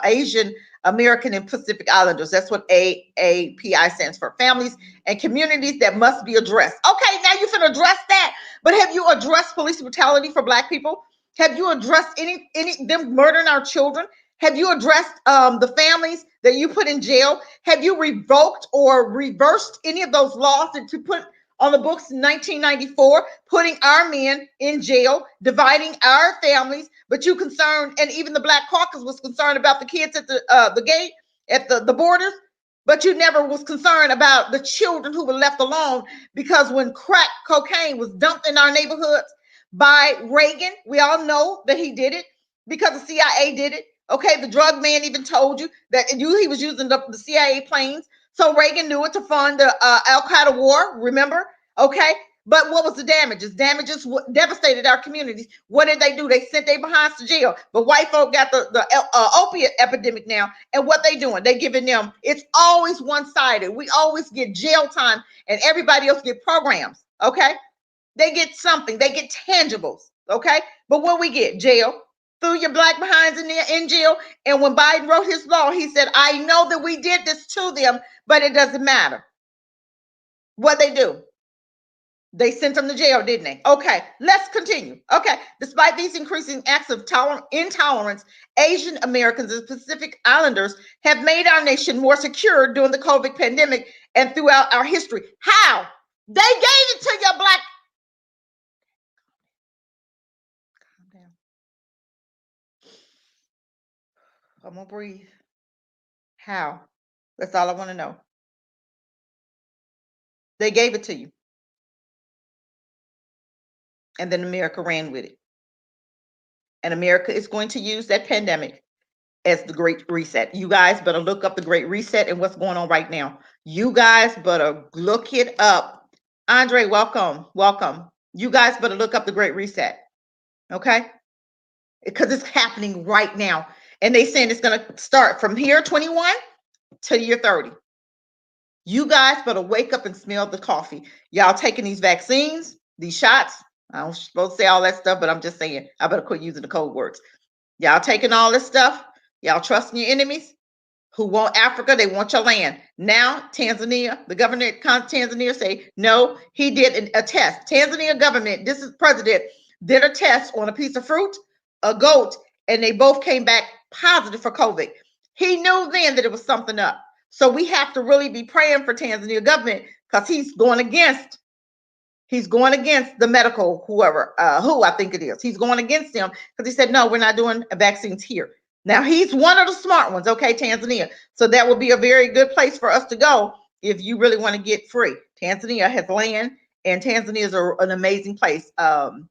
Asian American and Pacific Islanders. That's what AAPI stands for. Families and communities that must be addressed. Okay, now you finna address that. But have you addressed police brutality for black people? Have you addressed any them murdering our children? Have you addressed the families that you put in jail? Have you revoked or reversed any of those laws that you put on the books in 1994, putting our men in jail, dividing our families? But you concerned, and even the Black Caucus was concerned about the kids at the gate, at the borders, but you never was concerned about the children who were left alone, because when crack cocaine was dumped in our neighborhoods by Reagan, we all know that he did it because the CIA did it. Okay, the drug man even told you that he was using the CIA planes. So Reagan knew it to fund the Al Qaeda war, remember? Okay, but what was the damages? Damages devastated our communities. What did they do? They sent their behinds to jail. But white folk got the opiate epidemic now. And what they doing? They giving them, it's always one-sided. We always get jail time and everybody else get programs, okay? They get something. They get tangibles, okay? But what we get? Jail. Threw your black behinds in there in jail. And when Biden wrote his law, he said, I know that we did this to them, but it doesn't matter. What they do? They sent them to jail, didn't they? Okay, let's continue. Okay, despite these increasing acts of intolerance, Asian Americans and Pacific Islanders have made our nation more secure during the COVID pandemic and throughout our history. How? They gave it to your black. Calm down. I'm gonna breathe. How? That's all I want to know. They gave it to you. And then America ran with it. And America is going to use that pandemic as the Great Reset. You guys better look up the Great Reset and what's going on right now. You guys better look it up. Andre, welcome. Welcome. You guys better look up the Great Reset. Okay? Because it's happening right now. And they saying it's going to start from here, 21 to year 30. You guys better wake up and smell the coffee. Y'all taking these vaccines, these shots. I don't supposed to say all that stuff, but I'm just saying I better quit using the code words. Y'all taking all this stuff. Y'all trusting your enemies who want Africa. They want your land. Now, Tanzania, the governor of Tanzania say, no, he did a test. Tanzania government, this is president, did a test on a piece of fruit, a goat, and they both came back positive for COVID. He knew then that it was something up. So we have to really be praying for Tanzania government because he's going against the medical whoever, who I think it is. He's going against them because he said, no, we're not doing vaccines here. Now, he's one of the smart ones, okay, Tanzania. So that would be a very good place for us to go if you really want to get free. Tanzania has land, and Tanzania is an amazing place. Dosar,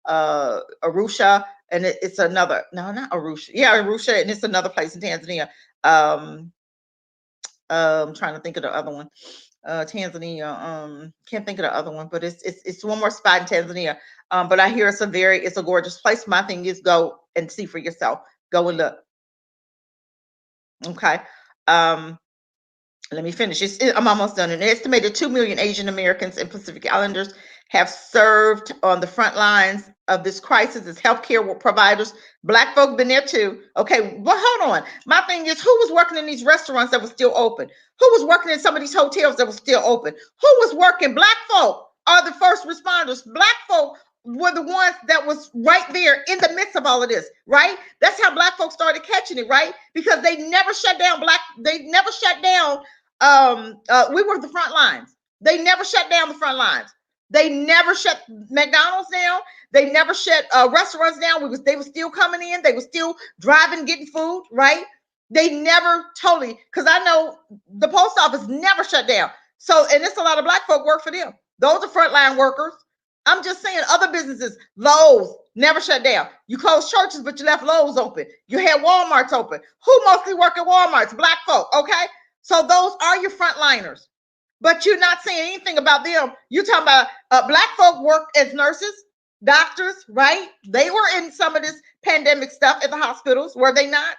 Arusha, and it's another, no, not Arusha. Yeah, Arusha, and it's another place in Tanzania. I'm trying to think of the other one. Tanzania, can't think of the other one, but it's one more spot in Tanzania. But I hear it's a gorgeous place. My thing is go and see for yourself. Go and look. Okay. Let me finish. I'm almost done. An estimated 2 million Asian Americans and Pacific Islanders have served on the front lines of this crisis as healthcare providers. Black folk been there too. Okay, well, hold on. My thing is, who was working in these restaurants that were still open? Who was working in some of these hotels that were still open? Who was working? Black folk are the first responders. Black folk were the ones that was right there in the midst of all of this, right? That's how Black folks started catching it, right? Because they never shut down they never shut down. We were the front lines. They never shut down the front lines. They never shut McDonald's down. They never shut restaurants down. They were still coming in. They were still driving, getting food, right? They never totally, because I know the post office never shut down. So, and it's a lot of Black folk work for them. Those are frontline workers. I'm just saying, other businesses, Lowe's never shut down. You closed churches, but you left Lowe's open. You had Walmart's open. Who mostly work at Walmart's? Black folk, okay? So those are your frontliners. But you're not saying anything about them. You're talking about Black folk work as nurses, doctors, right? They were in some of this pandemic stuff at the hospitals, were they not?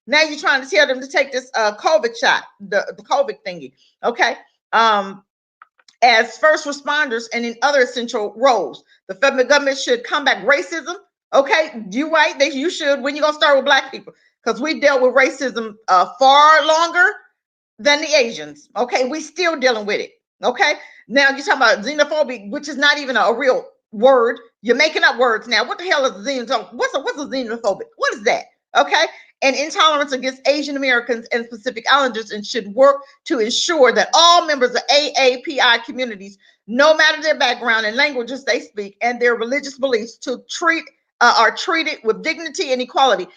Now you're trying to tell them to take this COVID shot, the COVID thingy, okay? As first responders and in other essential roles. The federal government should combat racism. Okay, you right. You should. When you gonna start with Black people? Because we dealt with racism far longer than the Asians. Okay, we still dealing with it. Okay, now you're talking about xenophobia, which is not even a real word. You're making up words now. What the hell is xenophobic? What's a xenophobic? What is that? Okay, and intolerance against Asian Americans and Pacific Islanders, and should work to ensure that all members of AAPI communities, no matter their background and languages they speak and their religious beliefs, are treated with dignity and equality.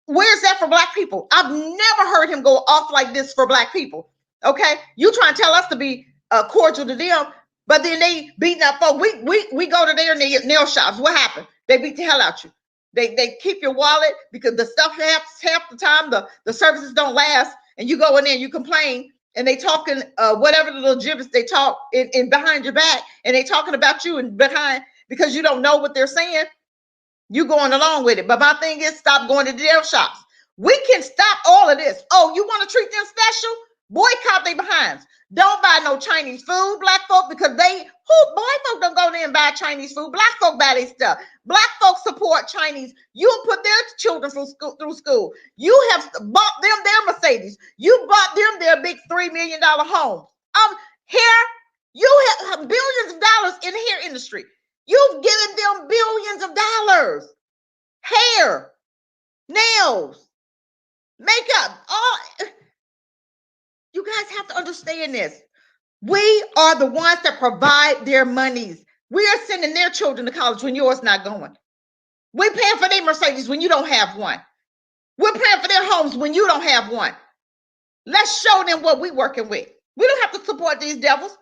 Where's that for Black people? I've never heard him go off like this for Black people. Okay, you trying to tell us to be cordial to them, but then they beating up folks. We go to their nail shops. What happened? They beat the hell out you. They keep your wallet because the stuff half the time the services don't last, and you go in there and you complain, and they talking whatever the little gibbets they talk in behind your back, and they talking about you and behind because you don't know what they're saying. You going along with it. But my thing is, stop going to their shops. We can stop all of this. Oh, you want to treat them special? Boycott they behinds. Don't buy no Chinese food, black folk, because white folk don't go there and buy Chinese food. Black folk buy their stuff. Black folks support Chinese. You put their children through school. You have bought them their Mercedes. You bought them their big $3 million homes. Here, you have billions of dollars in the hair industry. You've given them billions of dollars. Hair, nails, makeup, all. You guys have to understand this. We are the ones that provide their monies. We are sending their children to college when yours not going. We're paying for their Mercedes when you don't have one. We're paying for their homes when you don't have one. Let's show them what we're working with. We don't have to support these devils.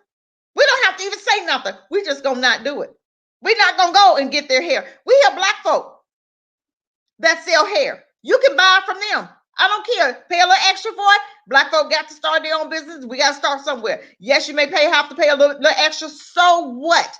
We don't have to even say nothing. We just gonna not do it. We're not gonna go and get their hair. We have black folk that sell hair. You can buy from them. I don't care. Pay a little extra for it. Black folk got to start their own business. We got to start somewhere. Yes, you may have to pay a little extra. So what?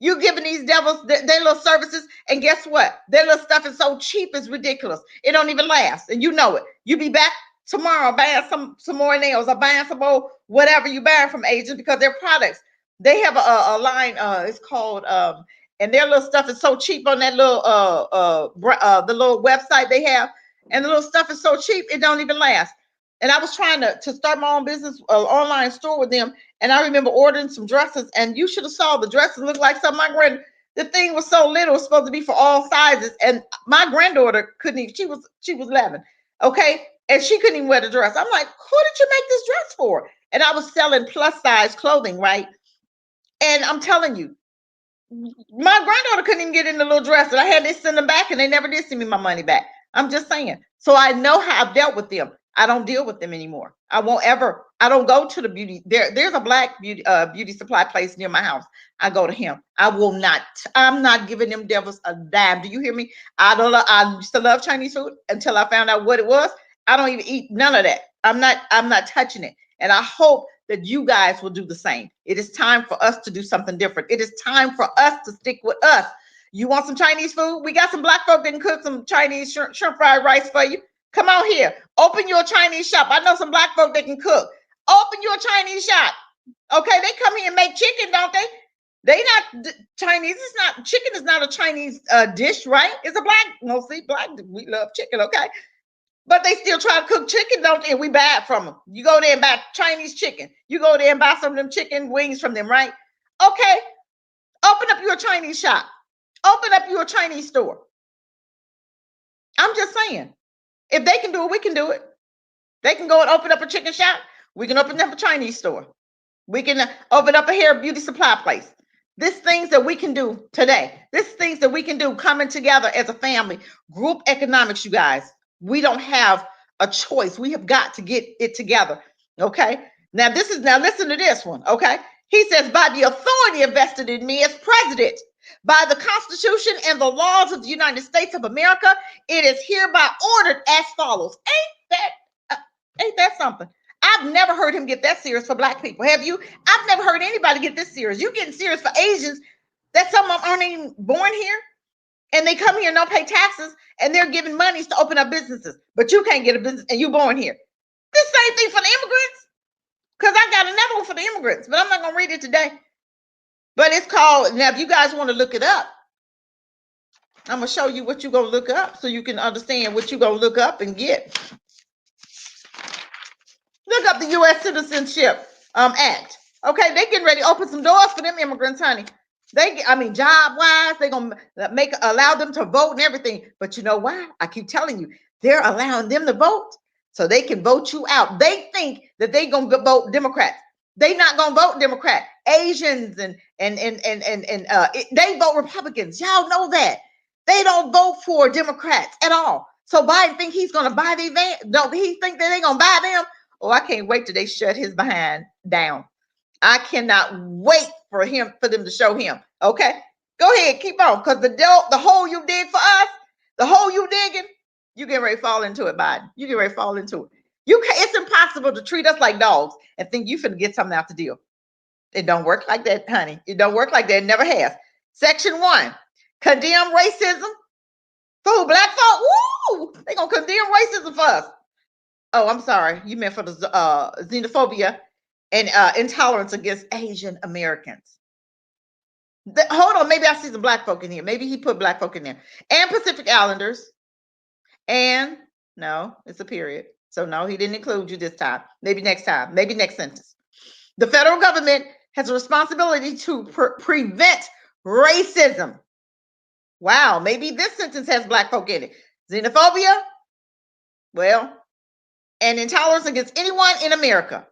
You giving these devils their little services, and guess what? Their little stuff is so cheap, it's ridiculous. It don't even last, and you know it. You be back tomorrow buying some more nails or buying some more whatever you buying from agents because their products. They have a line. It's called and their little stuff is so cheap on that little the little website they have. And the little stuff is so cheap, it don't even last. And I was trying to start my own business, online store with them. And I remember ordering some dresses, and you should have saw the dresses look like something. The thing was so little, it was supposed to be for all sizes. And my granddaughter couldn't even, she was 11. Okay. And she couldn't even wear the dress. I'm like, who did you make this dress for? And I was selling plus size clothing, right? And I'm telling you, my granddaughter couldn't even get in the little dress, and I had to send them back, and they never did send me my money back. I'm just saying. So I know how I've dealt with them. I don't deal with them anymore. I won't ever. I don't go to the beauty. There's a black beauty supply place near my house. I go to him. I will not. I'm not giving them devils a dime. Do you hear me? I used to love Chinese food until I found out what it was. I don't even eat none of that. I'm not touching it. And I hope that you guys will do the same. It is time for us to do something different. It is time for us to stick with us. You want some Chinese food? We got some black folk that can cook some Chinese shrimp fried rice for you. Come out here. Open your Chinese shop. I know some black folk that can cook. Open your Chinese shop. Okay, they come here and make chicken, don't they? They not Chinese. It's not chicken. Is not a Chinese dish, right? It's a black. No, see, black. We love chicken, okay? But they still try to cook chicken, don't they? And we buy it from them. You go there and buy Chinese chicken. You go there and buy some of them chicken wings from them, right? Okay. Open up your Chinese shop. Open up your Chinese store. I'm just saying. If they can do it, we can do it. They can go and open up a chicken shop. We can open up a Chinese store. We can open up a hair beauty supply place. This things that we can do today. This things that we can do coming together as a family. Group economics, you guys. We don't have a choice. We have got to get it together. Okay. Now listen to this one. Okay. He says, by the authority invested in me as president, by the Constitution and the laws of the United States of America, it is hereby ordered as follows. Ain't that something? I've never heard him get that serious for black people. Have you? I've never heard anybody get this serious. You getting serious for Asians that some of them aren't even born here, and they come here and don't pay taxes, and they're giving monies to open up businesses, but you can't get a business and you're born here. The same thing for the immigrants, because I got another one for the immigrants, but I'm not going to read it today. But it's called, now if you guys want to look it up, I'm going to show you what you're going to look up so you can understand what you're going to look up and get. Look up the U.S. Citizenship Act. Okay, they getting ready to open some doors for them immigrants, honey. Job-wise, they're going to allow them to vote and everything. But you know why? I keep telling you, they're allowing them to vote so they can vote you out. They think that they're going to vote Democrats. They not going to vote Democrat. Asians and they vote Republicans. Y'all know that. They don't vote for Democrats at all. So Biden think he's going to buy the van. No, he think that they're going to buy them. Oh, I can't wait till they shut his behind down. I cannot wait for them to show him. Okay, go ahead, keep on, because the hole you dig for us, The hole you digging, you get ready to fall into it, Biden. You get ready to fall into it. You can't, it's impossible to treat us like dogs and think you finna get something out the deal. It don't work like that, honey. It don't work like that. It never has. Section 1, condemn racism. For who? Black folk? Woo! They gonna condemn racism for us. Oh, I'm sorry. You meant for the xenophobia and intolerance against Asian Americans. Hold on, maybe I see some black folk in here. Maybe he put black folk in there. And Pacific Islanders. And no, it's a period. So no, he didn't include you this time. Maybe next time. Maybe next sentence. The federal government has a responsibility to prevent racism. Wow, maybe this sentence has black folk in it. Xenophobia, well, and intolerance against anyone in America.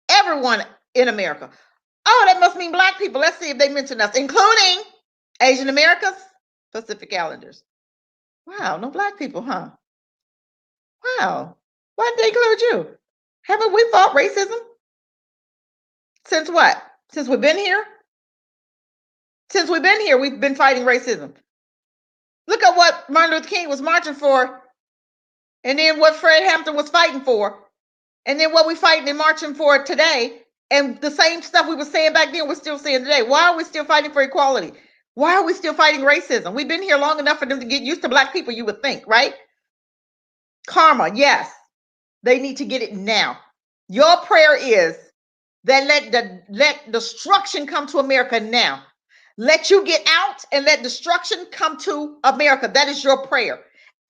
Everyone in America. Oh, that must mean black people. Let's see if they mention us, including Asian Americans, Pacific Islanders. Wow, no black people, huh? Wow. Why did they include you? Haven't we fought racism? Since what? Since we've been here? Since we've been here, we've been fighting racism. Look at what Martin Luther King was marching for, and then what Fred Hampton was fighting for, and then what we're fighting and marching for today, and the same stuff we were saying back then, we're still saying today. Why are we still fighting for equality? Why are we still fighting racism? We've been here long enough for them to get used to black people, you would think, right? Karma, yes. They need to get it now. Your prayer is that let destruction come to America now. Let you get out and let destruction come to America. That is your prayer.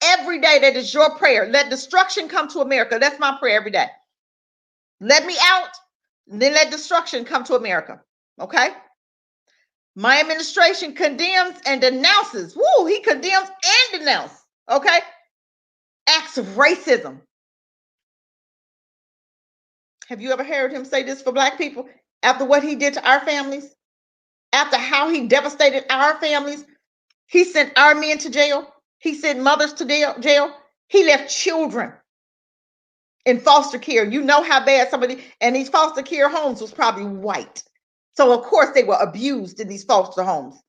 Every day, that is your prayer. Let destruction come to America. That's my prayer every day. Let me out, and then let destruction come to America. Okay? My administration condemns and denounces. Woo, he condemns and denounces. Okay? Acts of racism. Have you ever heard him say this for black people? After what he did to our families? After how he devastated our families? He sent our men to jail. He sent mothers to jail. He left children in foster care. You know how bad somebody, and these foster care homes was probably white. So of course they were abused in these foster homes.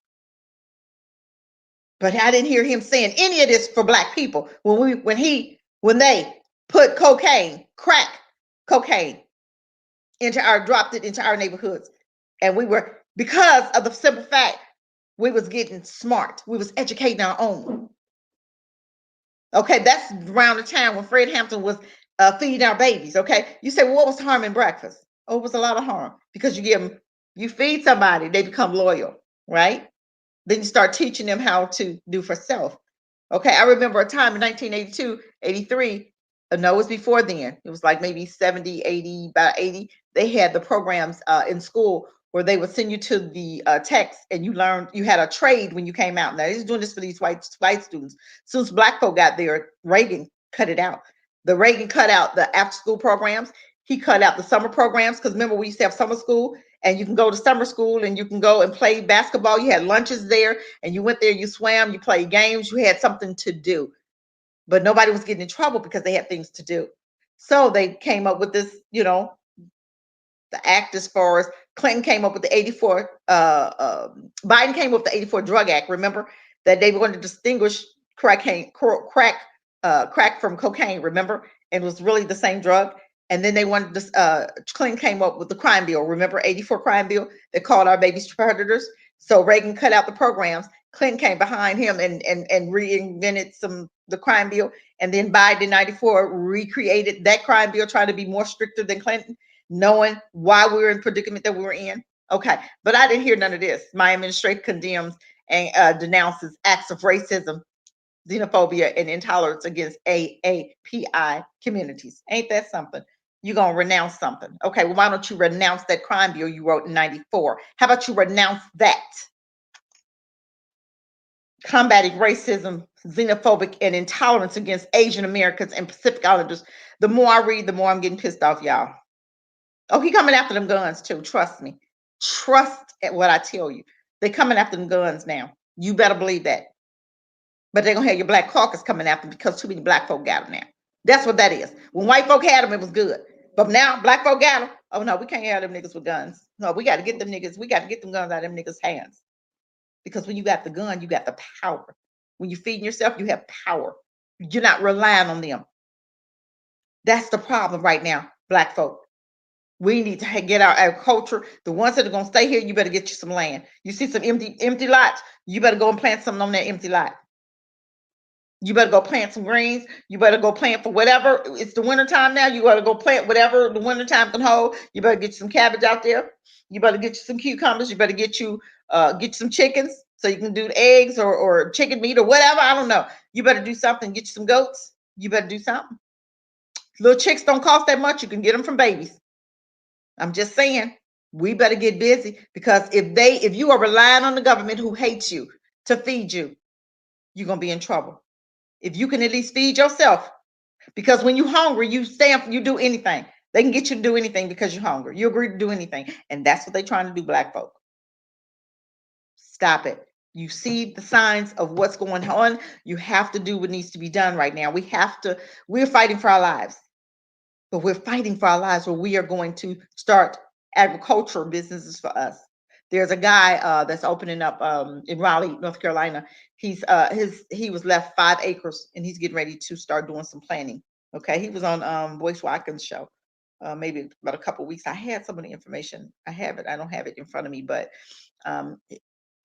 But I didn't hear him saying any of this for black people when they put crack cocaine dropped it into our neighborhoods. And we were, because of the simple fact, we was getting smart. We was educating our own. Okay, that's around the time when Fred Hampton was feeding our babies. Okay, you say, well, what was harm in breakfast? Oh, it was a lot of harm, because you feed somebody, they become loyal, right? Then you start teaching them how to do for self. Okay, I remember a time in 1982, 83. No, it was before then. It was like maybe 70, 80, about 80. They had the programs in school where they would send you to the text, and you had a trade when you came out. Now, he's doing this for these white students. As soon as black folk got there, Reagan cut it out. Reagan cut out the after school programs. He cut out the summer programs, because remember, we used to have summer school, and you can go to summer school and you can go and play basketball. You had lunches there, and you went there, you swam, you played games, you had something to do. But nobody was getting in trouble because they had things to do. So they came up with this, the act, as far as Clinton came up with the 84, Biden came up with the 84 Drug Act. Remember that they wanted to distinguish crack from cocaine, remember? And it was really the same drug. And then they wanted to, Clinton came up with the crime bill. Remember 84 crime bill that called our babies predators? So Reagan cut out the programs. Clinton came behind him and reinvented the crime bill. And then Biden in 94 recreated that crime bill, trying to be more stricter than Clinton, knowing why we were in the predicament that we were in. Okay, but I didn't hear none of this. My administration condemns and denounces acts of racism, xenophobia, and intolerance against AAPI communities. Ain't that something? You're going to renounce something. Okay, well, why don't you renounce that crime bill you wrote in 94? How about you renounce that? Combating racism, xenophobic, and intolerance against Asian Americans and Pacific Islanders. The more I read, the more I'm getting pissed off, y'all. Oh, he coming after them guns too. Trust me. Trust at what I tell you. They're coming after them guns now. You better believe that. But they're going to have your black caucus coming after them because too many black folk got them now. That's what that is. When white folk had them, it was good. But now black folk got them. Oh, no, we can't have them niggas with guns. No, we got to get them niggas. We got to get them guns out of them niggas' hands. Because when you got the gun, you got the power. When you're feeding yourself, you have power. You're not relying on them. That's the problem right now, Black folk. We need to get our agriculture. The ones that are going to stay here, you better get you some land. You see some empty lots, you better go and plant something on that empty lot. You better go plant some greens. You better go plant for whatever. It's the winter time now. You better go plant whatever the winter time can hold. You better get you some cabbage out there. You better get you some cucumbers. You better get you some chickens so you can do eggs or chicken meat or whatever. I don't know. You better do something. Get you some goats. You better do something. Little chicks don't cost that much. You can get them from babies. I'm just saying, we better get busy, because if you are relying on the government who hates you to feed you, you're gonna be in trouble. If you can at least feed yourself, because when you're hungry, you do anything. They can get you to do anything because you're hungry. You agree to do anything, and that's what they're trying to do, Black folk. Stop it. You see the signs of what's going on. You have to do what needs to be done right now. We're fighting for our lives. But we're fighting for our lives, where we are going to start agricultural businesses for us. There's a guy that's opening up in Raleigh, North Carolina. He was left 5 acres, and he's getting ready to start doing some planting. Okay, he was on Boyce Watkins' show maybe about a couple of weeks. I had some of the information. I have it. I don't have it in front of me, but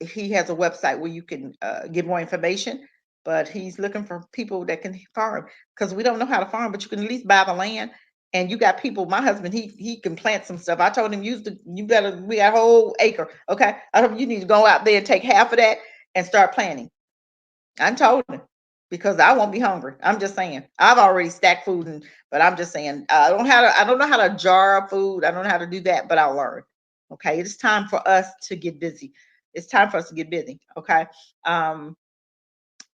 he has a website where you can get more information. But he's looking for people that can farm, because we don't know how to farm, but you can at least buy the land. And you got people. My husband, he can plant some stuff. I told him, we got a whole acre. Okay, I told him, you need to go out there and take half of that and start planting. I told him, because I won't be hungry. I'm just saying, I've already stacked food, but I'm just saying, I don't know how to jar up food. I don't know how to do that, but I'll learn. Okay, it's time for us to get busy. It's time for us to get busy. Okay.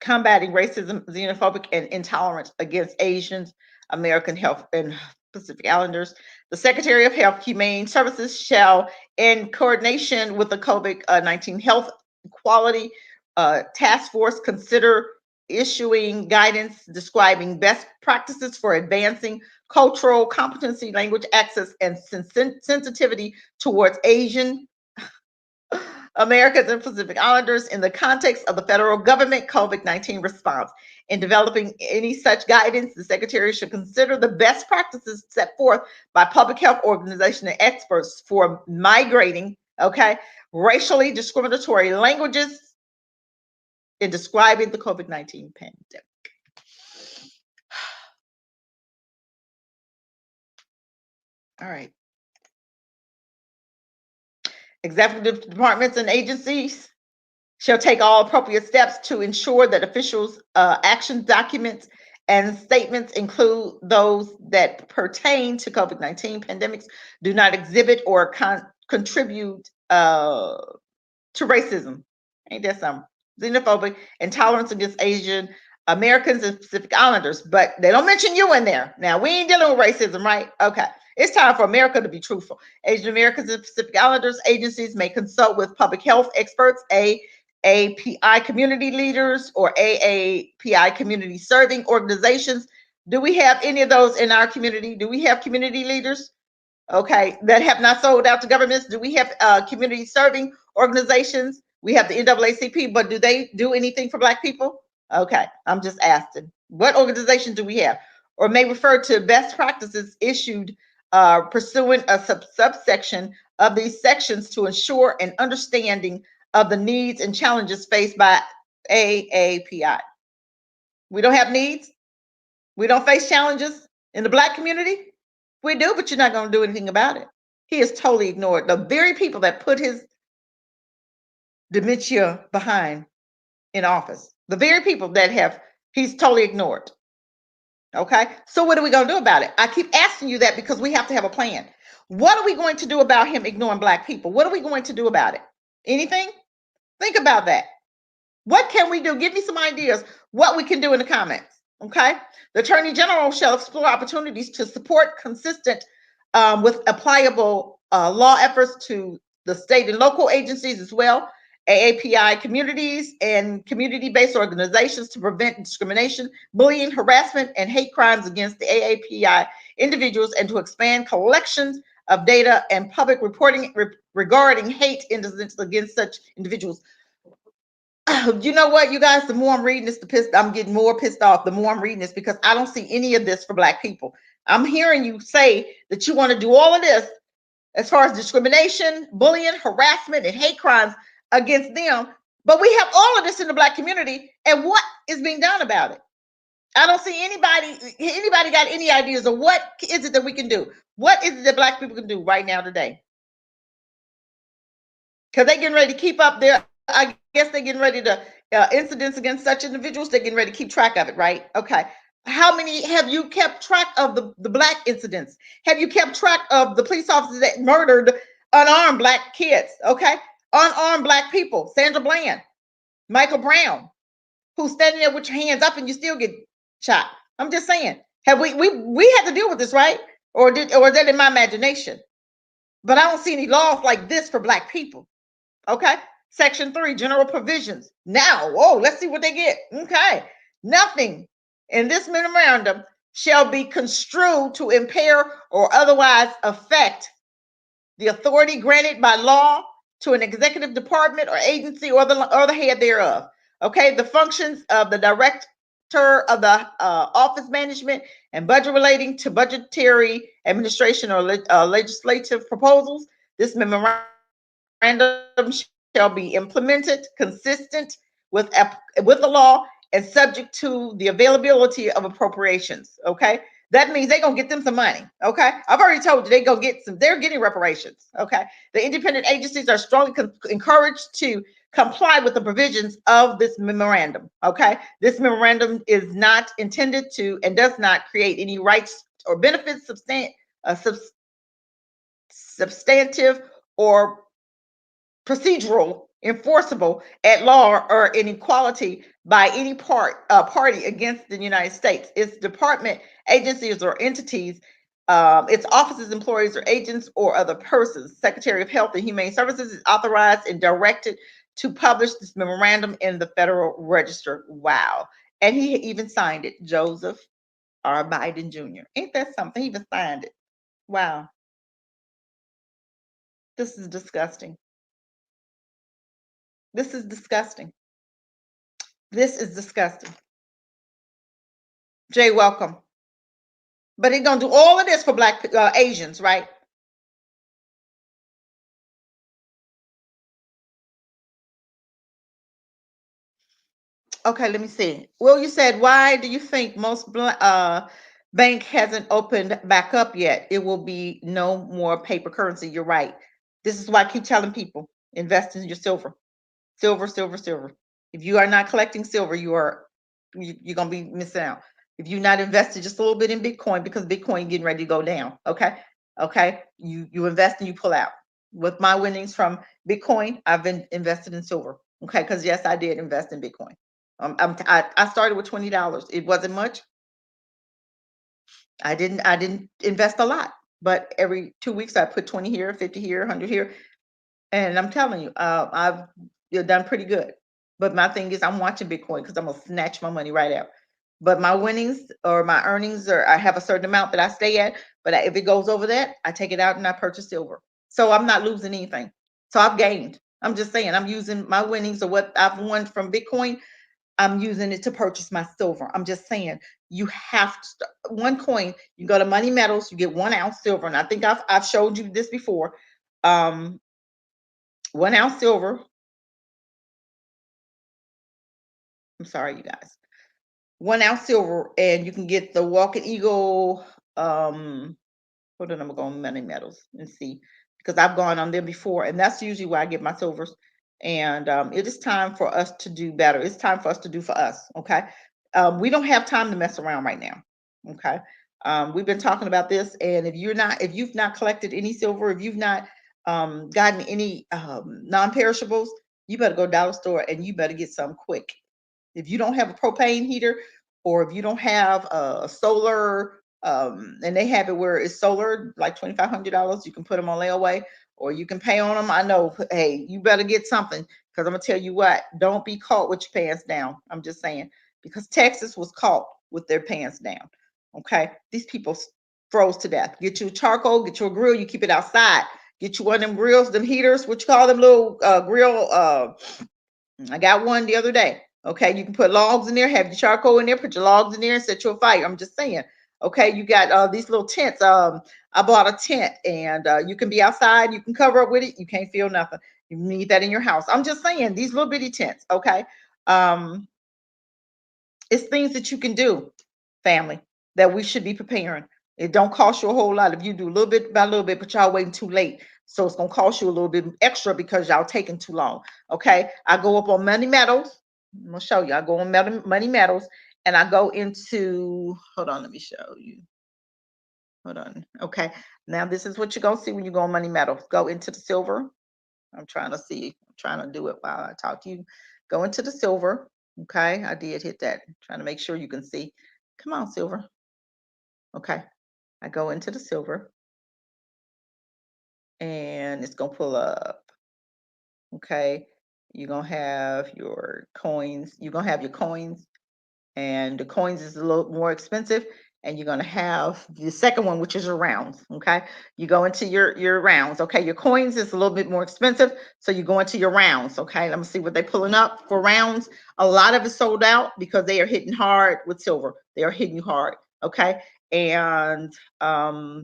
Combating racism, xenophobic, and intolerance against Asians, American Health, and Pacific Islanders. The Secretary of Health Humane Services shall, in coordination with the COVID-19 Health Equality Task Force, consider issuing guidance describing best practices for advancing cultural competency, language access, and sensitivity towards Asian Americans and Pacific Islanders in the context of the federal government COVID-19 response. In developing any such guidance, the Secretary should consider the best practices set forth by public health organizations and experts for migrating, racially discriminatory languages in describing the COVID-19 pandemic. All right. Executive departments and agencies shall take all appropriate steps to ensure that officials' action documents and statements, include those that pertain to COVID-19 pandemics, do not exhibit or contribute to racism. Ain't that something? Xenophobic, intolerance against Asian Americans and Pacific Islanders, but they don't mention you in there. Now, we ain't dealing with racism, right? Okay. It's time for America to be truthful. Asian Americans and Pacific Islanders agencies may consult with public health experts, AAPI community leaders, or AAPI community serving organizations. Do we have any of those in our community? Do we have community leaders, that have not sold out to governments? Do we have community serving organizations? We have the NAACP, but do they do anything for Black people? Okay, I'm just asking. What organizations do we have? Or may refer to best practices issued pursuant a subsection of these sections to ensure an understanding of the needs and challenges faced by AAPI. We don't have needs. We don't face challenges in the Black community. We do, but you're not going to do anything about it. He has totally ignored the very people that put his dementia behind in office. The very people that he's totally ignored. Okay, so what are we going to do about it? I keep asking you that because we have to have a plan. What are we going to do about him ignoring Black people? What are we going to do about it? Anything? Think about that. What can we do? Give me some ideas what we can do in the comments. Okay, the Attorney General shall explore opportunities to support consistent with applicable law efforts to the state and local agencies as well, AAPI communities and community-based organizations to prevent discrimination, bullying, harassment, and hate crimes against the AAPI individuals, and to expand collections of data and public reporting regarding hate incidents against such individuals. You know what, you guys, the more I'm reading this, I'm getting more pissed off the more I'm reading this, because I don't see any of this for Black people. I'm hearing you say that you want to do all of this as far as discrimination, bullying, harassment, and hate crimes against them, but we have all of this in the Black community, and what is being done about it? I don't see anybody got any ideas of what is it that we can do? What is it that Black people can do right now today? Because they're getting ready to keep up their, I guess they're getting ready to, incidents against such individuals, they're getting ready to keep track of it, right? Okay. How many have you kept track of the Black incidents? Have you kept track of the police officers that murdered unarmed Black kids? Okay. Unarmed Black people, Sandra Bland, Michael Brown, who's standing there with your hands up and you still get shot. I'm just saying, have we had to deal with this, right? Or is that in my imagination? But I don't see any laws like this for Black people. Okay. Section 3, general provisions. Now, whoa, let's see what they get. Okay. Nothing in this memorandum shall be construed to impair or otherwise affect the authority granted by law to an executive department or agency or the head thereof. Okay. The functions of the director of the office management and budget relating to budgetary administration or legislative proposals. This memorandum shall be implemented consistent with the law and subject to the availability of appropriations. Okay. That means they're gonna get them some money. Okay. I've already told you they're getting reparations. Okay. The independent agencies are strongly encouraged to comply with the provisions of this memorandum. Okay. This memorandum is not intended to and does not create any rights or benefits substantive or procedural, enforceable at law or inequality by any party against the United States. Its department, agencies, or entities, its offices, employees, or agents, or other persons. Secretary of Health and Human Services is authorized and directed to publish this memorandum in the Federal Register. Wow. And he even signed it, Joseph R. Biden Jr. Ain't that something? He even signed it. Wow. This is disgusting. This is disgusting. This is disgusting. Jay, welcome. But they're gonna do all of this for Black Asians, right? Okay, let me see. Well, you said, why do you think most bank hasn't opened back up yet? It will be no more paper currency. You're right. This is why I keep telling people, invest in your silver. Silver, silver, silver. If you are not collecting silver, you're gonna be missing out. If you're not invested just a little bit in Bitcoin, because Bitcoin getting ready to go down. Okay. Okay. You invest and you pull out. With my winnings from Bitcoin, I've been invested in silver. Okay, because yes, I did invest in Bitcoin. I started with $20. It wasn't much. I didn't invest a lot, but every 2 weeks I put 20 here, 50 here, 100 here, and I'm telling you, I've done pretty good. But my thing is, I'm watching Bitcoin because I'm gonna snatch my money right out. But my winnings or my earnings, or I have a certain amount that I stay at. But if it goes over that, I take it out and I purchase silver. So I'm not losing anything. So I've gained. I'm just saying, I'm using my winnings or what I've won from Bitcoin. I'm using it to purchase my silver. I'm just saying, you have to start, one coin. You go to Money Metals, you get 1 ounce silver, and I think I've showed you this before. 1 ounce silver. I'm sorry, you guys. 1 ounce silver, and you can get the Walking Eagle. Hold on, I'm gonna go on Money Metals and see, because I've gone on there before, and that's usually where I get my silvers. And it is time for us to do better. It's time for us to do for us. Okay, we don't have time to mess around right now. Okay, we've been talking about this, and if you've not collected any silver, if you've not gotten any non-perishables, you better go dollar store and you better get some quick. If you don't have a propane heater, or if you don't have a solar, and they have it where it's solar, like $2,500, you can put them on layaway or you can pay on them. I know, hey, you better get something, because I'm gonna tell you what, don't be caught with your pants down. I'm just saying, because Texas was caught with their pants down. Okay, these people froze to death. Get you a charcoal, get you a grill, you keep it outside. Get you one of them grills, them heaters, what you call them, little grill I got one the other day. Okay, you can put logs in there, have your charcoal in there, put your logs in there, and set you a fire. I'm just saying. Okay, you got these little tents. I bought a tent, and you can be outside. You can cover up with it. You can't feel nothing. You need that in your house. I'm just saying these little bitty tents. Okay, um, it's things that you can do, family, that we should be preparing. It don't cost you a whole lot if you do a little bit by a little bit, but y'all waiting too late. So it's gonna cost you a little bit extra because y'all taking too long. Okay. I go up on Money Metals. I'm gonna show you. I go on Money Metals and I go into, hold on, let me show you. Hold on. Okay. Now this is what you're gonna see when you go on Money Metals. Go into the silver. I'm trying to see. I'm trying to do it while I talk to you. Go into the silver. Okay. I did hit that. Trying to make sure you can see. Come on, silver. Okay. I go into the silver and it's going to pull up. Okay. You're going to have your coins. You're going to have your coins, and the coins is a little more expensive. And you're going to have the second one, which is your rounds. Okay. You go into your rounds. Okay. Your coins is a little bit more expensive. So you go into your rounds. Okay. Let me see what they're pulling up for rounds. A lot of it sold out because they are hitting hard with silver. They are hitting you hard. Okay. And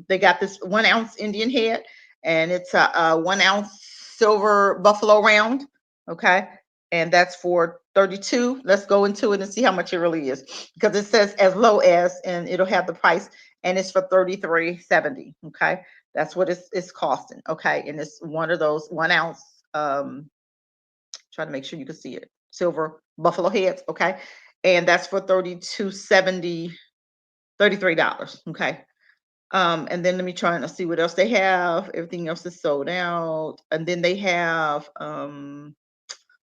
they got this 1 ounce Indian head, and it's a 1 ounce silver buffalo round. Okay. And that's for 32. Let's go into it and see how much it really is, because it says as low as, and it'll have the price, and it's for $33.70. Okay. That's what it's costing. Okay. And it's one of those 1 ounce, try to make sure you can see it, silver buffalo heads. Okay. And that's for $32.70, $33. Okay. And then let me try and see what else they have. Everything else is sold out. And then they have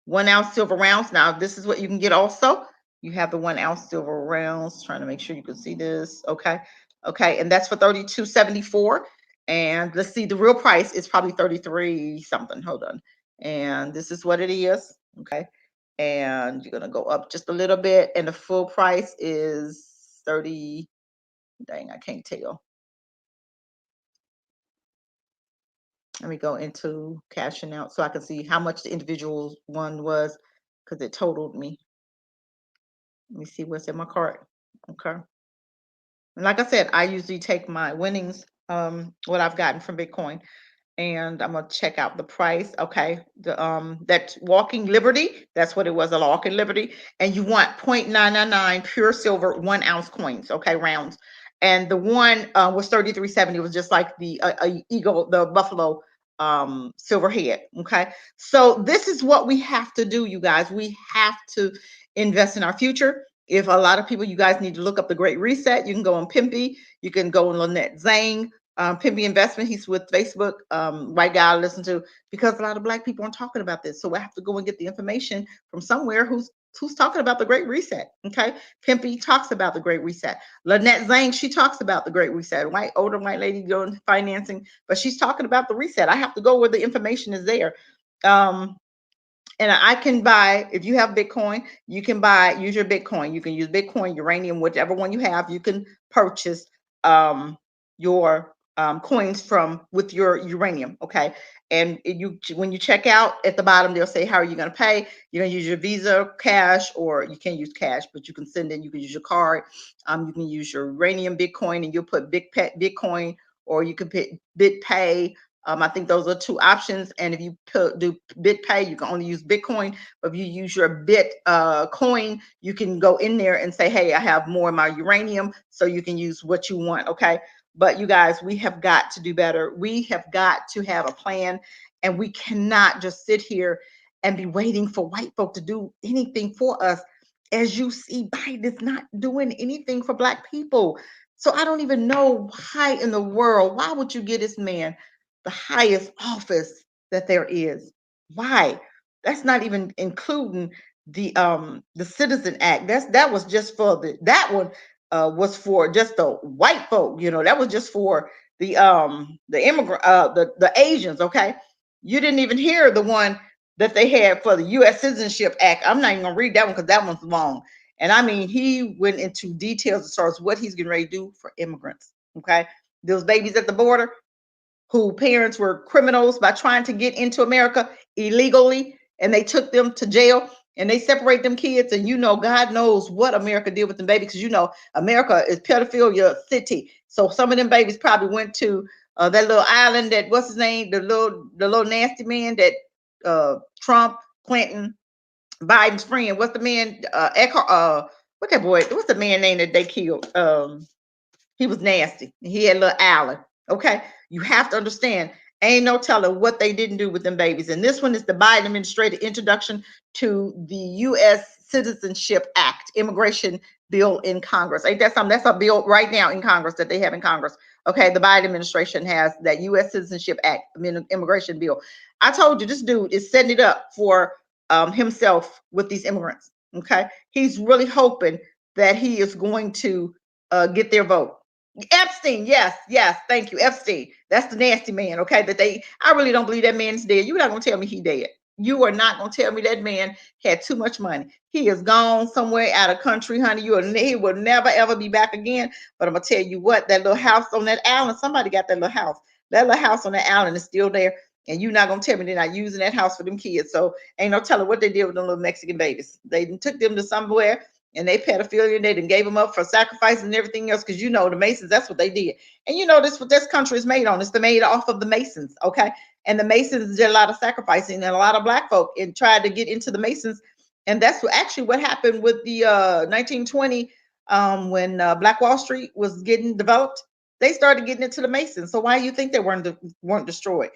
1 ounce silver rounds. Now, this is what you can get also. You have the 1 ounce silver rounds. Trying to make sure you can see this. Okay. Okay. And that's for $32.74. And let's see, the real price is probably 33 something. Hold on. And this is what it is. Okay. And you're going to go up just a little bit. And the full price is 30. Dang, I can't tell. Let me go into cashing out so I can see how much the individual one was, because it totaled me. Let me see what's in my cart. Okay. And like I said, I usually take my winnings, what I've gotten from Bitcoin, and I'm gonna check out the price. Okay. That Walking Liberty, that's what it was, a Walking Liberty. And you want 0.999 pure silver 1 ounce coins, okay, rounds. And the one was 33.70. It was just like the eagle, the buffalo silver head. Okay. So this is what we have to do, you guys. We have to invest in our future. If a lot of people, you guys need to look up the Great Reset. You can go on Pimpy. You can go on Lynette Zhang. Pimpy Investment. He's with Facebook. White guy I listen to, because a lot of Black people aren't talking about this. So I have to go and get the information from somewhere who's talking about the Great Reset. Okay. Pimpy talks about the Great Reset. Lynette Zhang, she talks about the Great Reset. Older white lady doing financing, but she's talking about the reset. I have to go where the information is there. And I can buy, if you have Bitcoin, you can use your Bitcoin. You can use Bitcoin, uranium, whichever one you have. You can purchase your coins with your uranium. Okay. And when you check out at the bottom, they'll say, how are you going to pay? You're going to use your Visa, cash, or you can't use cash, but you can send in, you can use your card. You can use your uranium Bitcoin, and you'll put Bitcoin, or you can put BitPay. I think those are 2 options. And if you do BitPay, you can only use Bitcoin. But if you use your coin, you can go in there and say, hey, I have more of my uranium. So you can use what you want. Okay. But you guys, we have got to do better. We have got to have a plan, and we cannot just sit here and be waiting for white folk to do anything for us. As you see, Biden is not doing anything for Black people. So I don't even know why in the world, why would you give this man the highest office that there is? Why? That's not even including the Citizen Act. That was just for that one was for just the white folk. That was just for the immigrant, the Asians. Okay. You didn't even hear the one that they had for the U.S. Citizenship Act. I'm not even gonna read that one because that one's long. And I mean, he went into details as far as what he's getting ready to do for immigrants. Okay. Those babies at the border who parents were criminals by trying to get into America illegally, and they took them to jail. and they separate them kids, and God knows what America did with them babies, because America is pedophilia city. So some of them babies probably went to that little island that, what's his name, the little nasty man that Trump, Clinton, Biden's friend. What's the man? Eckhart, what that boy? What's the man name that they killed? He was nasty. He had a little Allen. Okay, you have to understand. Ain't no telling what they didn't do with them babies. And this one is the Biden administrative introduction to the U.S. Citizenship Act, immigration bill in Congress. Ain't that something? That's a bill right now in Congress that they have in Congress. Okay, the Biden administration has that U.S. Citizenship Act, immigration bill. I told you this dude is setting it up for himself with these immigrants. Okay, he's really hoping that he is going to get their vote. Epstein, yes, thank you, Epstein. That's the nasty man. Okay, I really don't believe that man's dead. You're not gonna tell me he dead. You are not gonna tell me that man had too much money. He is gone somewhere out of country, honey. He will never ever be back again. But I'm gonna tell you what, that little house on that island, somebody got that little house. That little house on that island is still there. And you're not gonna tell me they're not using that house for them kids. So ain't no telling what they did with them little Mexican babies. They took them to somewhere and they pedophilia, and they done gave them up for sacrifice and everything else, because the Masons, that's what they did. And this what this country is made on. It's made off of the Masons, okay? And the Masons did a lot of sacrificing, and a lot of black folk and tried to get into the Masons. And that's actually what happened with the 1920 when Black Wall Street was getting developed. They started getting into the Masons. So why do you think they weren't destroyed?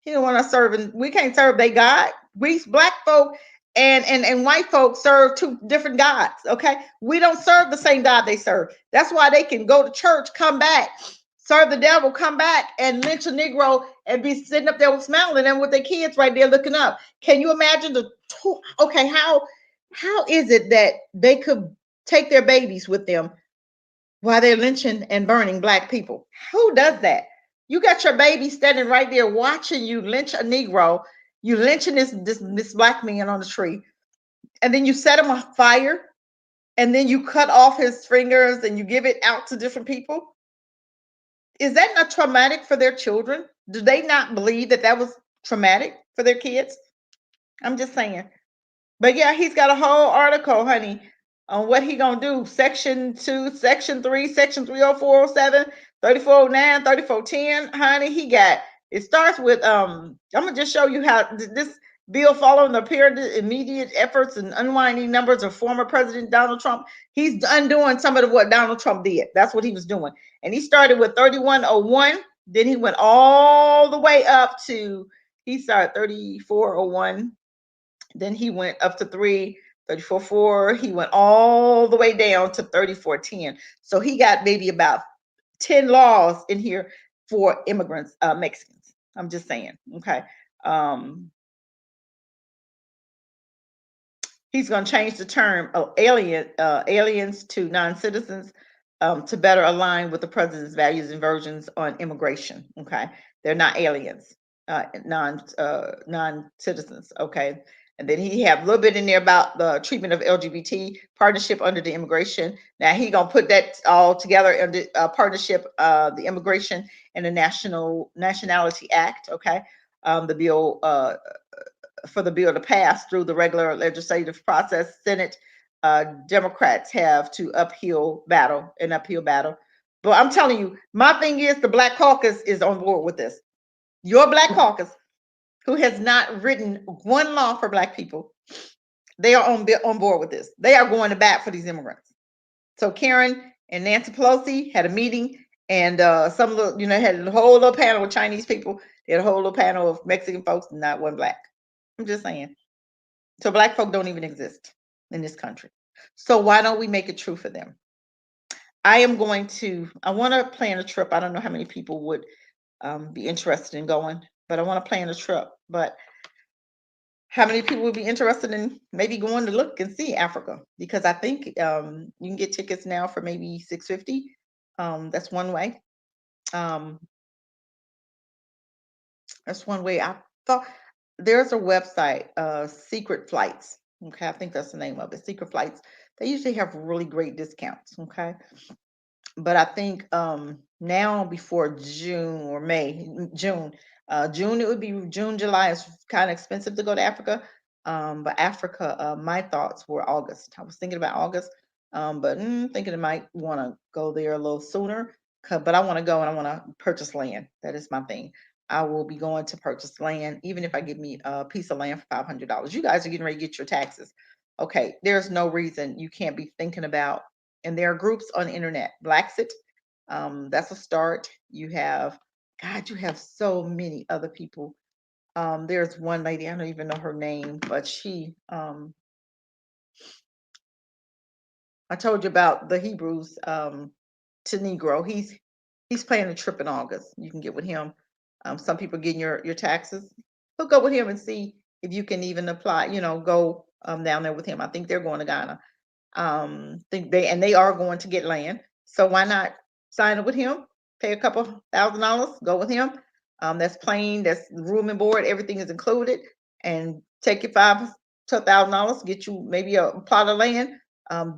He don't want us serving. We can't serve they God. We black folk and white folk serve two different gods. Okay, we don't serve the same God they serve. That's why they can go to church, come back, serve the devil, come back, and lynch a Negro and be sitting up there with smiling and with their kids right there looking up. Can you imagine okay, how is it that they could take their babies with them while they're lynching and burning black people? Who does that? You got your baby standing right there watching you lynch a Negro. You lynching this black man on the tree, and then you set him on fire, and then you cut off his fingers and you give it out to different people. Is that not traumatic for their children? Do they not believe that was traumatic for their kids? I'm just saying. But yeah, he's got a whole article, honey, on what he gonna do. Section 2, Section 3, Section 30407, 3409, 3410, honey. It starts with I'm gonna just show you how this bill, following the apparent immediate efforts and unwinding numbers of former President Donald Trump. He's undoing some of what Donald Trump did. That's what he was doing. And he started with 3101, then he went all the way up to, he started 3401. Then he went up to 34.4. He went all the way down to 34.10. So he got maybe about 10 laws in here for immigrants, Mexicans. I'm just saying. Okay. He's going to change the term aliens to non-citizens to better align with the president's values and versions on immigration. Okay. They're not aliens, non-citizens. Okay. And then he have a little bit in there about the treatment of LGBT partnership under the immigration. Now he gonna put that all together under partnership, the Immigration and the Nationality Act. Okay, the bill for the bill to pass through the regular legislative process. Senate Democrats have to uphill battle. But I'm telling you, my thing is the Black Caucus is on board with this. Your Black Caucus, who has not written one law for black people, they are on board with this. They are going to bat for these immigrants. So Karen and Nancy Pelosi had a meeting, and some of the, had a whole little panel with Chinese people. They had a whole little panel of Mexican folks, and not one black. I'm just saying. So black folk don't even exist in this country. So why don't we make it true for them? I want to plan a trip. I don't know how many people would be interested in going, but I want to plan a trip. But how many people would be interested in maybe going to look and see Africa? Because I think you can get tickets now for maybe $650. That's one way. That's one way. I thought there's a website, Secret Flights. Okay, I think that's the name of it, Secret Flights. They usually have really great discounts. Okay, but I think now before June or May, June, it would be June, July is kind of expensive to go to Africa. But Africa, my thoughts were August. I was thinking about August, but thinking I might want to go there a little sooner. But I want to go and I want to purchase land. That is my thing. I will be going to purchase land, even if I get me a piece of land for $500. You guys are getting ready to get your taxes. Okay, there's no reason you can't be thinking about. And there are groups on the internet. Blacksit, that's a start. You have, God, you have so many other people. There's one lady, I don't even know her name, but I told you about the Hebrews to Negro. He's planning a trip in August. You can get with him. Some people getting your taxes. Hook up with him and see if you can even apply, go down there with him. I think they're going to Ghana. Think they are going to get land. So why not sign up with him? Pay a couple $1,000, go with him. That's plane, that's room and board, everything is included, and take your $5,000 to $1,000, get you maybe a plot of land,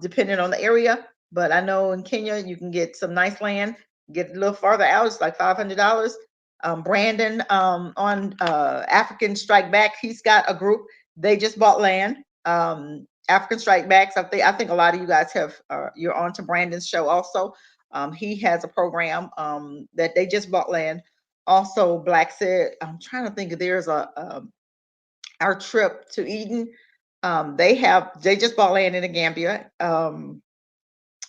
depending on the area. But I know in Kenya you can get some nice land. Get a little farther out, it's like $500. Brandon on African Strike Back, he's got a group. They just bought land. African Strike Backs. I think a lot of you guys have you're on to Brandon's show also. He has a program that they just bought land. Also, Black said, I'm trying to think if there's our trip to Eden. They just bought land in the Gambia.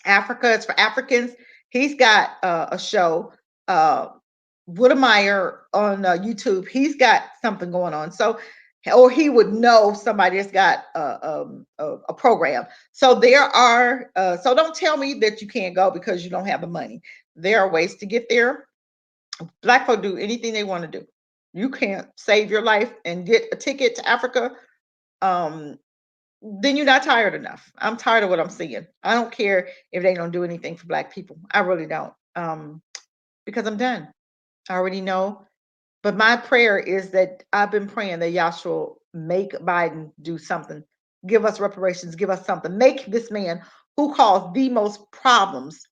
Africa, it's for Africans. He's got a show. Woodmeyer on YouTube. He's got something going on. So, or he would know somebody that's got a program. So there are. So don't tell me that you can't go because you don't have the money. There are ways to get there. Black folk do anything they want to do. You can't save your life and get a ticket to Africa. Um, then you're not tired enough. I'm tired of what I'm seeing. I don't care if they don't do anything for Black people. I really don't. Because I'm done. I already know. But my prayer is that I've been praying that Yahshua make Biden do something. Give us reparations, give us something. Make this man who caused the most problems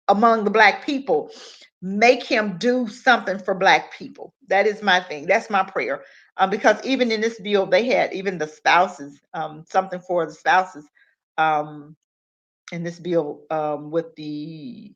among the Black people, make him do something for Black people. That is my thing. That's my prayer. Because even in this bill, they had even the spouses, something for the spouses um, in this bill with the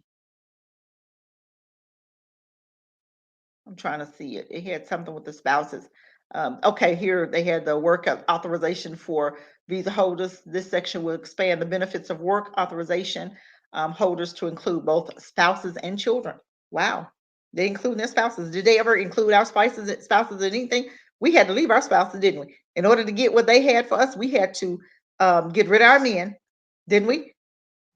I'm trying to see it. It had something with the spouses. Okay, here they had the work authorization for visa holders. This section will expand the benefits of work authorization holders to include both spouses and children. Wow, they include their spouses. Did they ever include our spouses in anything? We had to leave our spouses, didn't we? In order to get what they had for us, we had to get rid of our men, didn't we?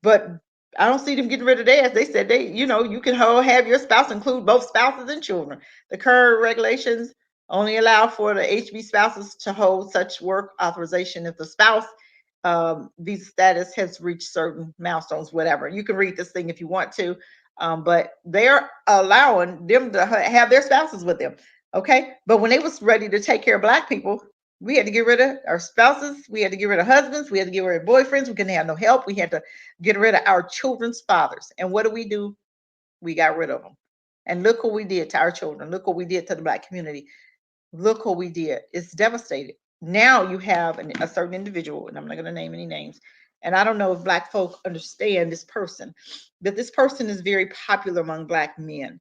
But I don't see them getting rid of theirs. They said you can have your spouse include both spouses and children. The current regulations only allow for the HB spouses to hold such work authorization if the spouse visa status has reached certain milestones, whatever. You can read this thing if you want to, but they're allowing them to have their spouses with them. Okay, but when they was ready to take care of Black people, we had to get rid of our spouses. We had to get rid of husbands. We had to get rid of boyfriends. We couldn't have no help. We had to get rid of our children's fathers. And what do? We got rid of them. And look what we did to our children. Look what we did to the Black community. Look what we did. It's devastated. Now you have a certain individual, and I'm not going to name any names. And I don't know if Black folk understand this person, but this person is very popular among Black men.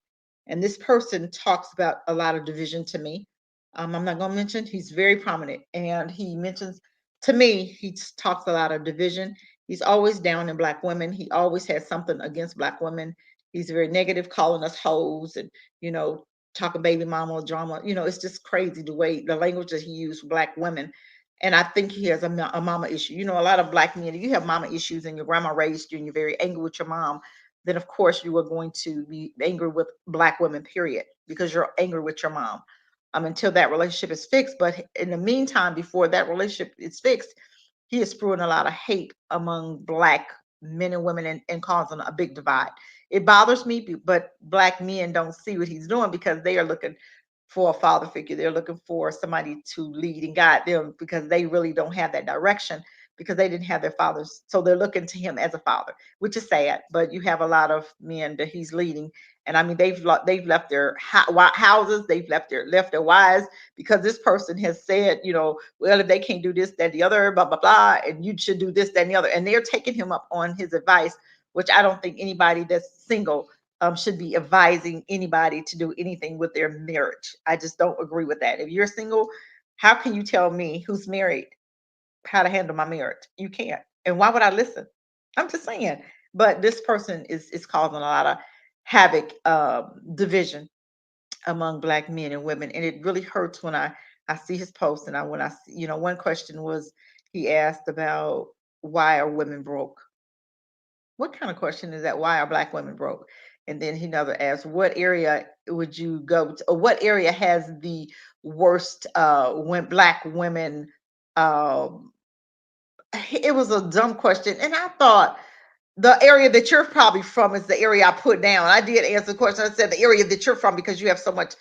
And this person talks about a lot of division to me. I'm not going to mention, he's very prominent. And he mentions, to me, he talks a lot of division. He's always down in Black women. He always has something against Black women. He's very negative, calling us hoes and, talking baby mama drama. It's just crazy the language that he used for Black women. And I think he has a mama issue. A lot of Black men, if you have mama issues and your grandma raised you and you're very angry with your mom, then of course you are going to be angry with Black women, period, because you're angry with your mom until that relationship is fixed. But in the meantime, before that relationship is fixed, he is spewing a lot of hate among Black men and women and causing a big divide. It bothers me, but Black men don't see what he's doing because they are looking for a father figure. They're looking for somebody to lead and guide them because they really don't have that direction because they didn't have their fathers. So they're looking to him as a father, which is sad. But you have a lot of men that he's leading, and I mean they've left their houses, they've left their wives because this person has said, well, if they can't do this, that, the other, blah blah blah, and you should do this, that, and the other, and they're taking him up on his advice, which I don't think anybody that's single should be advising anybody to do anything with their marriage. I just don't agree with that. If you're single, how can you tell me who's married how to handle my marriage? You can't. And why would I listen? I'm just saying. But this person is causing a lot of havoc, division among black men and women, and it really hurts when I see his post, and when I see, one question was he asked about why are women broke. What kind of question is that? Why are black women broke? And then he another asked, what area would you go to, or what area has the worst when black women, um it was a dumb question. And I thought the area that you're probably from is the area I put down. I did answer the question. I said the area that you're from because you have so much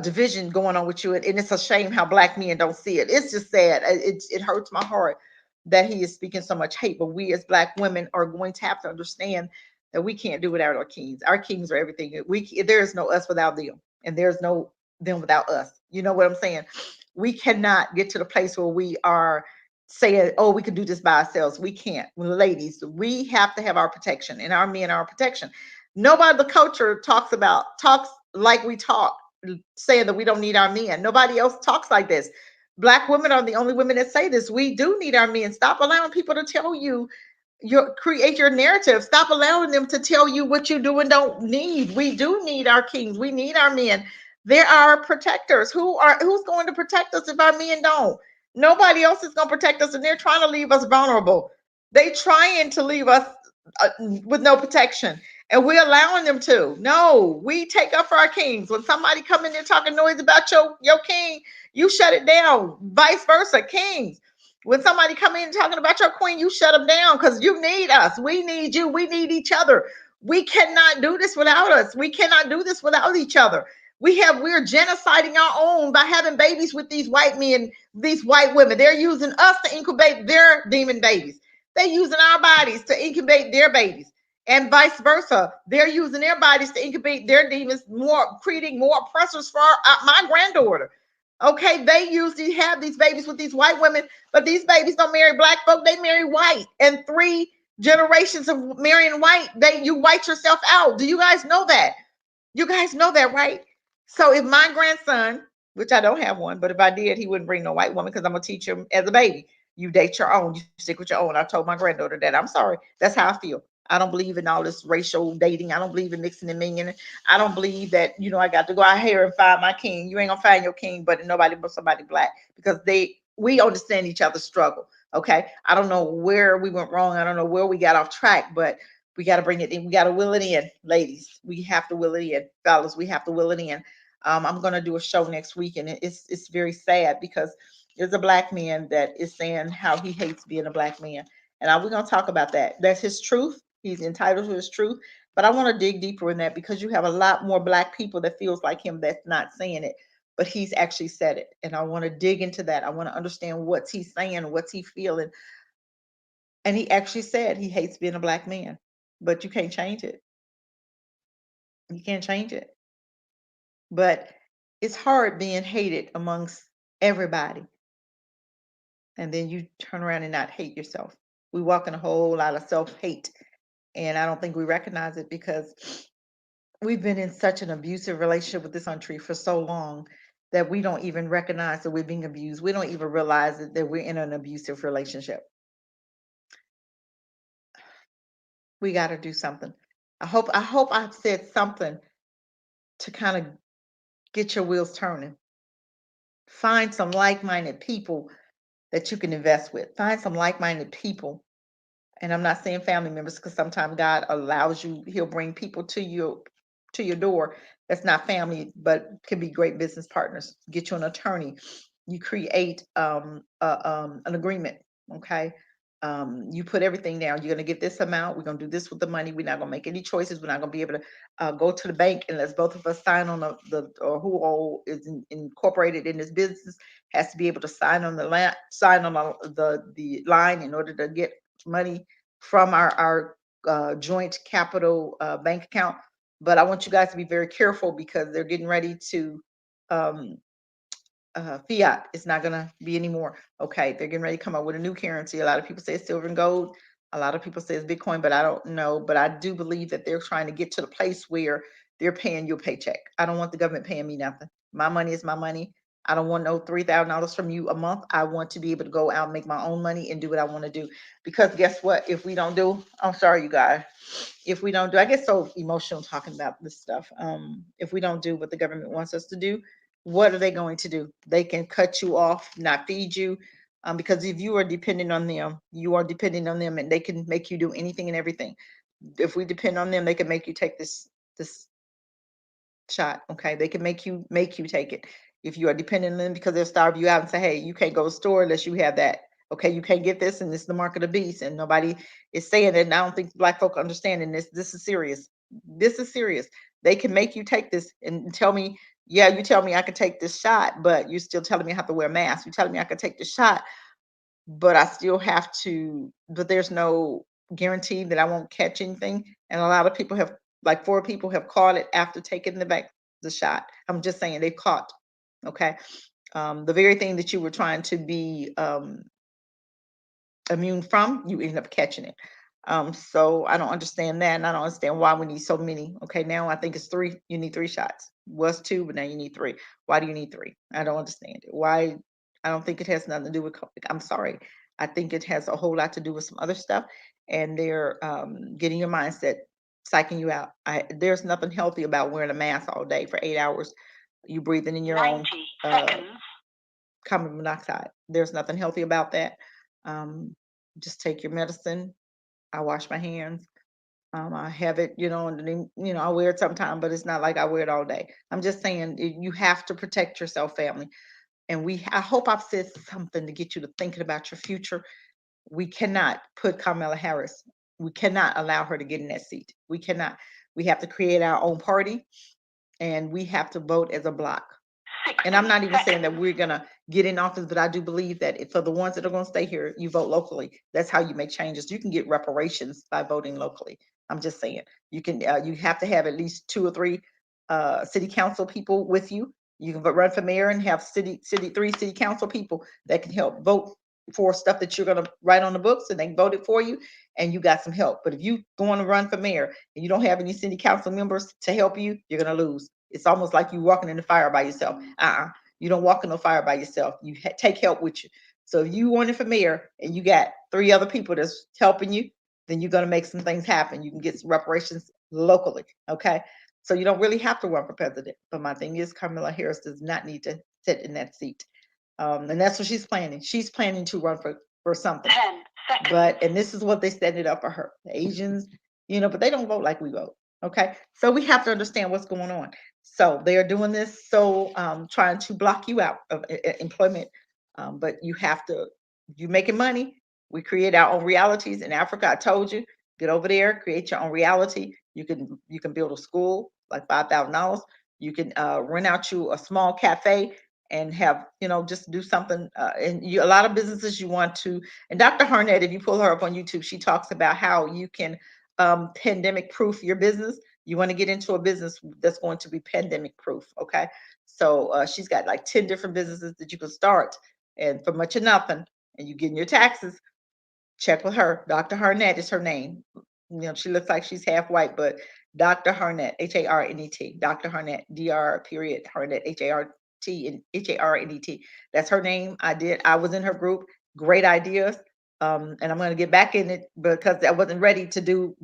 division going on with you. And it's a shame how black men don't see it. It's just sad. It hurts my heart that he is speaking so much hate. But we as black women are going to have to understand that we can't do without our kings. Our kings are everything. There is no us without them, and there's no them without us. You know what I'm saying? We cannot get to the place where we are saying, oh, we can do this by ourselves. We can't. Well, ladies, we have to have our protection, and our men are our protection. Nobody, the culture talks like we talk, saying that we don't need our men. Nobody else talks like this. Black women are the only women that say this. We do need our men. Stop allowing people to tell you create your narrative. Stop allowing them to tell you what you do and don't need. We do need our kings. We need our men. They're our protectors. Who's going to protect us if our men don't? Nobody else is going to protect us, and they're trying to leave us vulnerable. They trying to leave us with no protection, and we're allowing them to. No, we take up for our kings. When somebody come in there talking noise about your king, you shut it down. Vice versa, kings. When somebody come in talking about your queen, you shut them down because you need us. We need you. We need each other. We cannot do this without us. We cannot do this without each other. We're genociding our own by having babies with these white men, these white women. They're using us to incubate their demon babies. They're using our bodies to incubate their babies, and vice versa. They're using their bodies to incubate their demons, creating more oppressors for my granddaughter. Okay, they usually have these babies with these white women, but these babies don't marry black folk. They marry white, and 3 generations of marrying white, you white yourself out. Do you guys know that? You guys know that, right? So if my grandson, which I don't have one, but if I did, he wouldn't bring no white woman because I'm gonna teach him as a baby. You date your own. You stick with your own. I told my granddaughter that. I'm sorry. That's how I feel. I don't believe in all this racial dating. I don't believe in mixing and minging. I don't believe that, I got to go out here and find my king. You ain't gonna find your king, but nobody but somebody black, because we understand each other's struggle. Okay. I don't know where we went wrong. I don't know where we got off track, but we got to bring it in. We got to will it in, ladies. We have to will it in, fellas. We have to will it in. I'm going to do a show next week, and it's very sad because there's a black man that is saying how he hates being a black man, and we're going to talk about that. That's his truth. He's entitled to his truth, but I want to dig deeper in that because you have a lot more black people that feels like him that's not saying it, but he's actually said it, and I want to dig into that. I want to understand what's he saying, what's he feeling, and he actually said he hates being a black man, but you can't change it. You can't change it. But it's hard being hated amongst everybody. And then you turn around and not hate yourself. We walk in a whole lot of self-hate. And I don't think we recognize it because we've been in such an abusive relationship with this country for so long that we don't even recognize that we're being abused. We don't even realize that we're in an abusive relationship. We got to do something. I hope I've said something to kind of get your wheels turning. Find some like-minded people that you can invest with. Find some like-minded people. And I'm not saying family members, because sometimes God allows you, he'll bring people to your door that's not family, but can be great business partners. Get you an attorney. You create an agreement, okay? You put everything down. You're going to get this amount. We're going to do this with the money. We're not going to make any choices. We're not going to be able to go to the bank unless both of us sign on the or who all is incorporated in this business has to be able to sign on sign on the line in order to get money from our joint capital bank account. But I want you guys to be very careful because they're getting ready to um, fiat. It's not going to be anymore. Okay, they're getting ready to come up with a new currency. A lot of people say it's silver and gold. A lot of people say it's Bitcoin, but I don't know. But I do believe that they're trying to get to the place where they're paying you a paycheck. I don't want the government paying me nothing. My money is my money. I don't want no $3,000 from you a month. I want to be able to go out and make my own money and do what I want to do. Because guess what? If we don't do, I'm sorry, you guys. If we don't do, I get so emotional talking about this stuff. If we don't do what the government wants us to do, what are they going to do? They can cut you off, not feed you, because if you are dependent on them, you are dependent on them, and they can make you do anything and everything. If we depend on them, they can make you take this shot. Okay, they can make you take it if you are dependent on them because they'll starve you out and say, hey, you can't go to the store unless you have that. Okay, you can't get this, and this is the mark of the beast, and nobody is saying it. And I don't think black folk understanding this. This is serious. This is serious. They can make you take this and tell me, yeah, you tell me I can take this shot, but you're still telling me I have to wear a mask. You're telling me I can take the shot, but I still have to, but there's no guarantee that I won't catch anything. And a lot of people have, like 4 people have caught it after taking the shot. I'm just saying they caught. Okay. The very thing that you were trying to be immune from, you end up catching it. So I don't understand that, and I don't understand why we need so many. Okay, now I think it's 3. You need 3 shots. Was 2, but now you need 3. Why do you need 3? I don't understand it. Why? I don't think it has nothing to do with COVID. I'm sorry. I think it has a whole lot to do with some other stuff, and they're getting your mindset, psyching you out. There's nothing healthy about wearing a mask all day for 8 hours. You breathing in your own 90 seconds. Carbon monoxide. There's nothing healthy about that. Um, just take your medicine. I wash my hands. I have it, and then, I wear it sometime, but it's not like I wear it all day. I'm just saying you have to protect yourself, family. And I hope I've said something to get you to thinking about your future. We cannot put Kamala Harris. We cannot allow her to get in that seat. We cannot. We have to create our own party, and we have to vote as a block. And I'm not even saying that we're gonna get in office, but I do believe that for the ones that are gonna stay here, you vote locally. That's how you make changes. You can get reparations by voting locally. I'm just saying you can. You have to have at least 2 or 3 city council people with you. You can run for mayor and have 3 city council people that can help vote for stuff that you're gonna write on the books, and they vote it for you, and you got some help. But if you going to run for mayor and you don't have any city council members to help you, you're gonna lose. It's almost like you walking in the fire by yourself. You don't walk in the fire by yourself. You take help with you. So if you wanted for mayor and you got 3 other people that's helping you, then you're going to make some things happen. You can get some reparations locally. Okay. So you don't really have to run for president. But my thing is, Kamala Harris does not need to sit in that seat. And that's what she's planning. She's planning to run for something. 10 seconds. And this is what they set it up for her. The Asians, but they don't vote like we vote. Okay. So we have to understand what's going on. So they are doing this, trying to block you out of employment. But you have to, you making money. We create our own realities in Africa. I told you, get over there, create your own reality. You can build a school like $5,000. You can rent out you a small cafe and have, just do something. And a lot of businesses you want to. And Dr. Harnett, if you pull her up on YouTube, she talks about how you can pandemic proof your business. You want to get into a business that's going to be pandemic proof. Okay. So she's got like 10 different businesses that you can start, and for much of nothing, and you get in your taxes. Check with her. Dr. Harnett is her name. She looks like she's half white, but Dr. Harnett, Harnett, Dr. Harnett, Dr. period Harnett, Harnett. That's her name. I was in her group. Great ideas. And I'm going to get back in it because I wasn't ready to do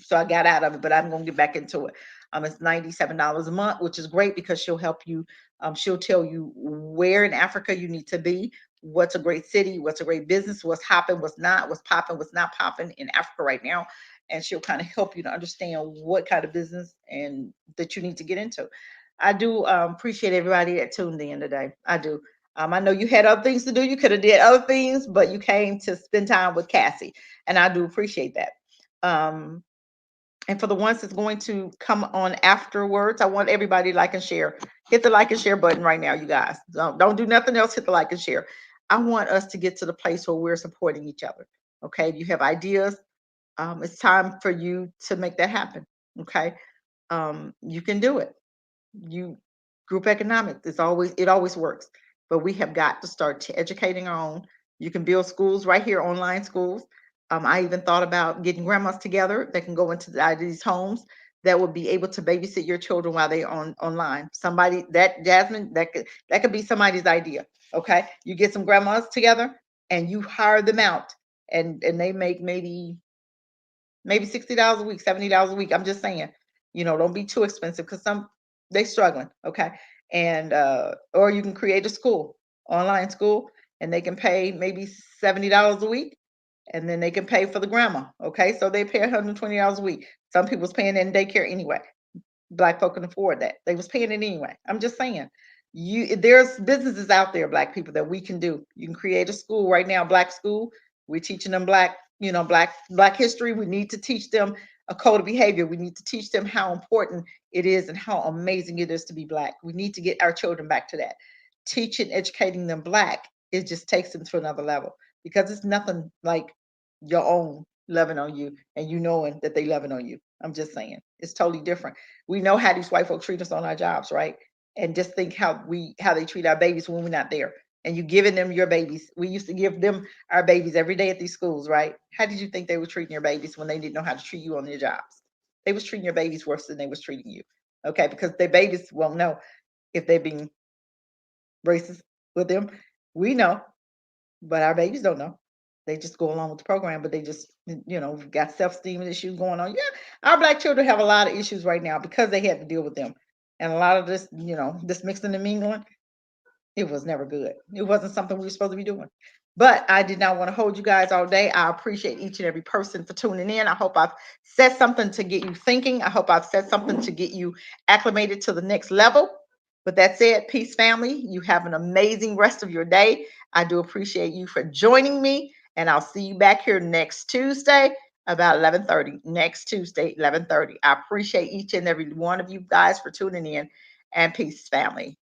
so I got out of it, but I'm going to get back into it. It's $97 a month, which is great because she'll help you. She'll tell you where in Africa you need to be, what's a great city, what's a great business, what's hopping, what's not, what's popping, what's not popping in Africa right now. And she'll kind of help you to understand what kind of business and that you need to get into. I do appreciate everybody that tuned in today. I do. I know you had other things to do. You could have did other things, but you came to spend time with Cassie, and I do appreciate that. Um, and for the ones that's going to come on afterwards, I want everybody to like and share. Hit the like and share button right now, you guys. Don't do nothing else. Hit the like and share. I want us to get to the place where we're supporting each other. Okay. If you have ideas, it's time for you to make that happen. Okay. You can do it. You group economics. It always works. But we have got to start to educating our own. You can build schools right here, online schools. I even thought about getting grandmas together that can go into these homes that would be able to babysit your children while they're online. Somebody that Jasmine, that could be somebody's idea. Okay. You get some grandmas together and you hire them out and they make maybe $60 a week, $70 a week. I'm just saying, don't be too expensive because they struggling. Okay. And or you can create a school, online school, and they can pay maybe $70 a week, and then they can pay for the grandma. Okay. So they pay $120 a week. Some people's paying in daycare anyway. Black folk can afford that. They was paying it anyway. I'm just saying. There's businesses out there, black people, that we can do. You can create a school right now, black school. We're teaching them black history. We need to teach them a code of behavior. We need to teach them how important it is and how amazing it is to be black. We need to get our children back to that. Teaching, educating them black, it just takes them to another level because it's nothing like your own loving on you and you knowing that they loving on you. I'm just saying. It's totally different. We know how these white folks treat us on our jobs, right? And just think how they treat our babies when we're not there. And you giving them your babies. We used to give them our babies every day at these schools, right? How did you think they were treating your babies when they didn't know how to treat you on their jobs? They was treating your babies worse than they was treating you. Okay, because their babies won't know if they're being racist with them. We know, but our babies don't know. They just go along with the program, but they just, got self-esteem issues going on. Yeah, our black children have a lot of issues right now because they had to deal with them. And a lot of this, this mixing and mingling, it was never good. It wasn't something we were supposed to be doing. But I did not want to hold you guys all day. I appreciate each and every person for tuning in. I hope I've said something to get you thinking. I hope I've said something to get you acclimated to the next level. But that said, peace, family. You have an amazing rest of your day. I do appreciate you for joining me. And I'll see you back here next Tuesday about 11:30. Next Tuesday, 11:30. I appreciate each and every one of you guys for tuning in. And peace, family.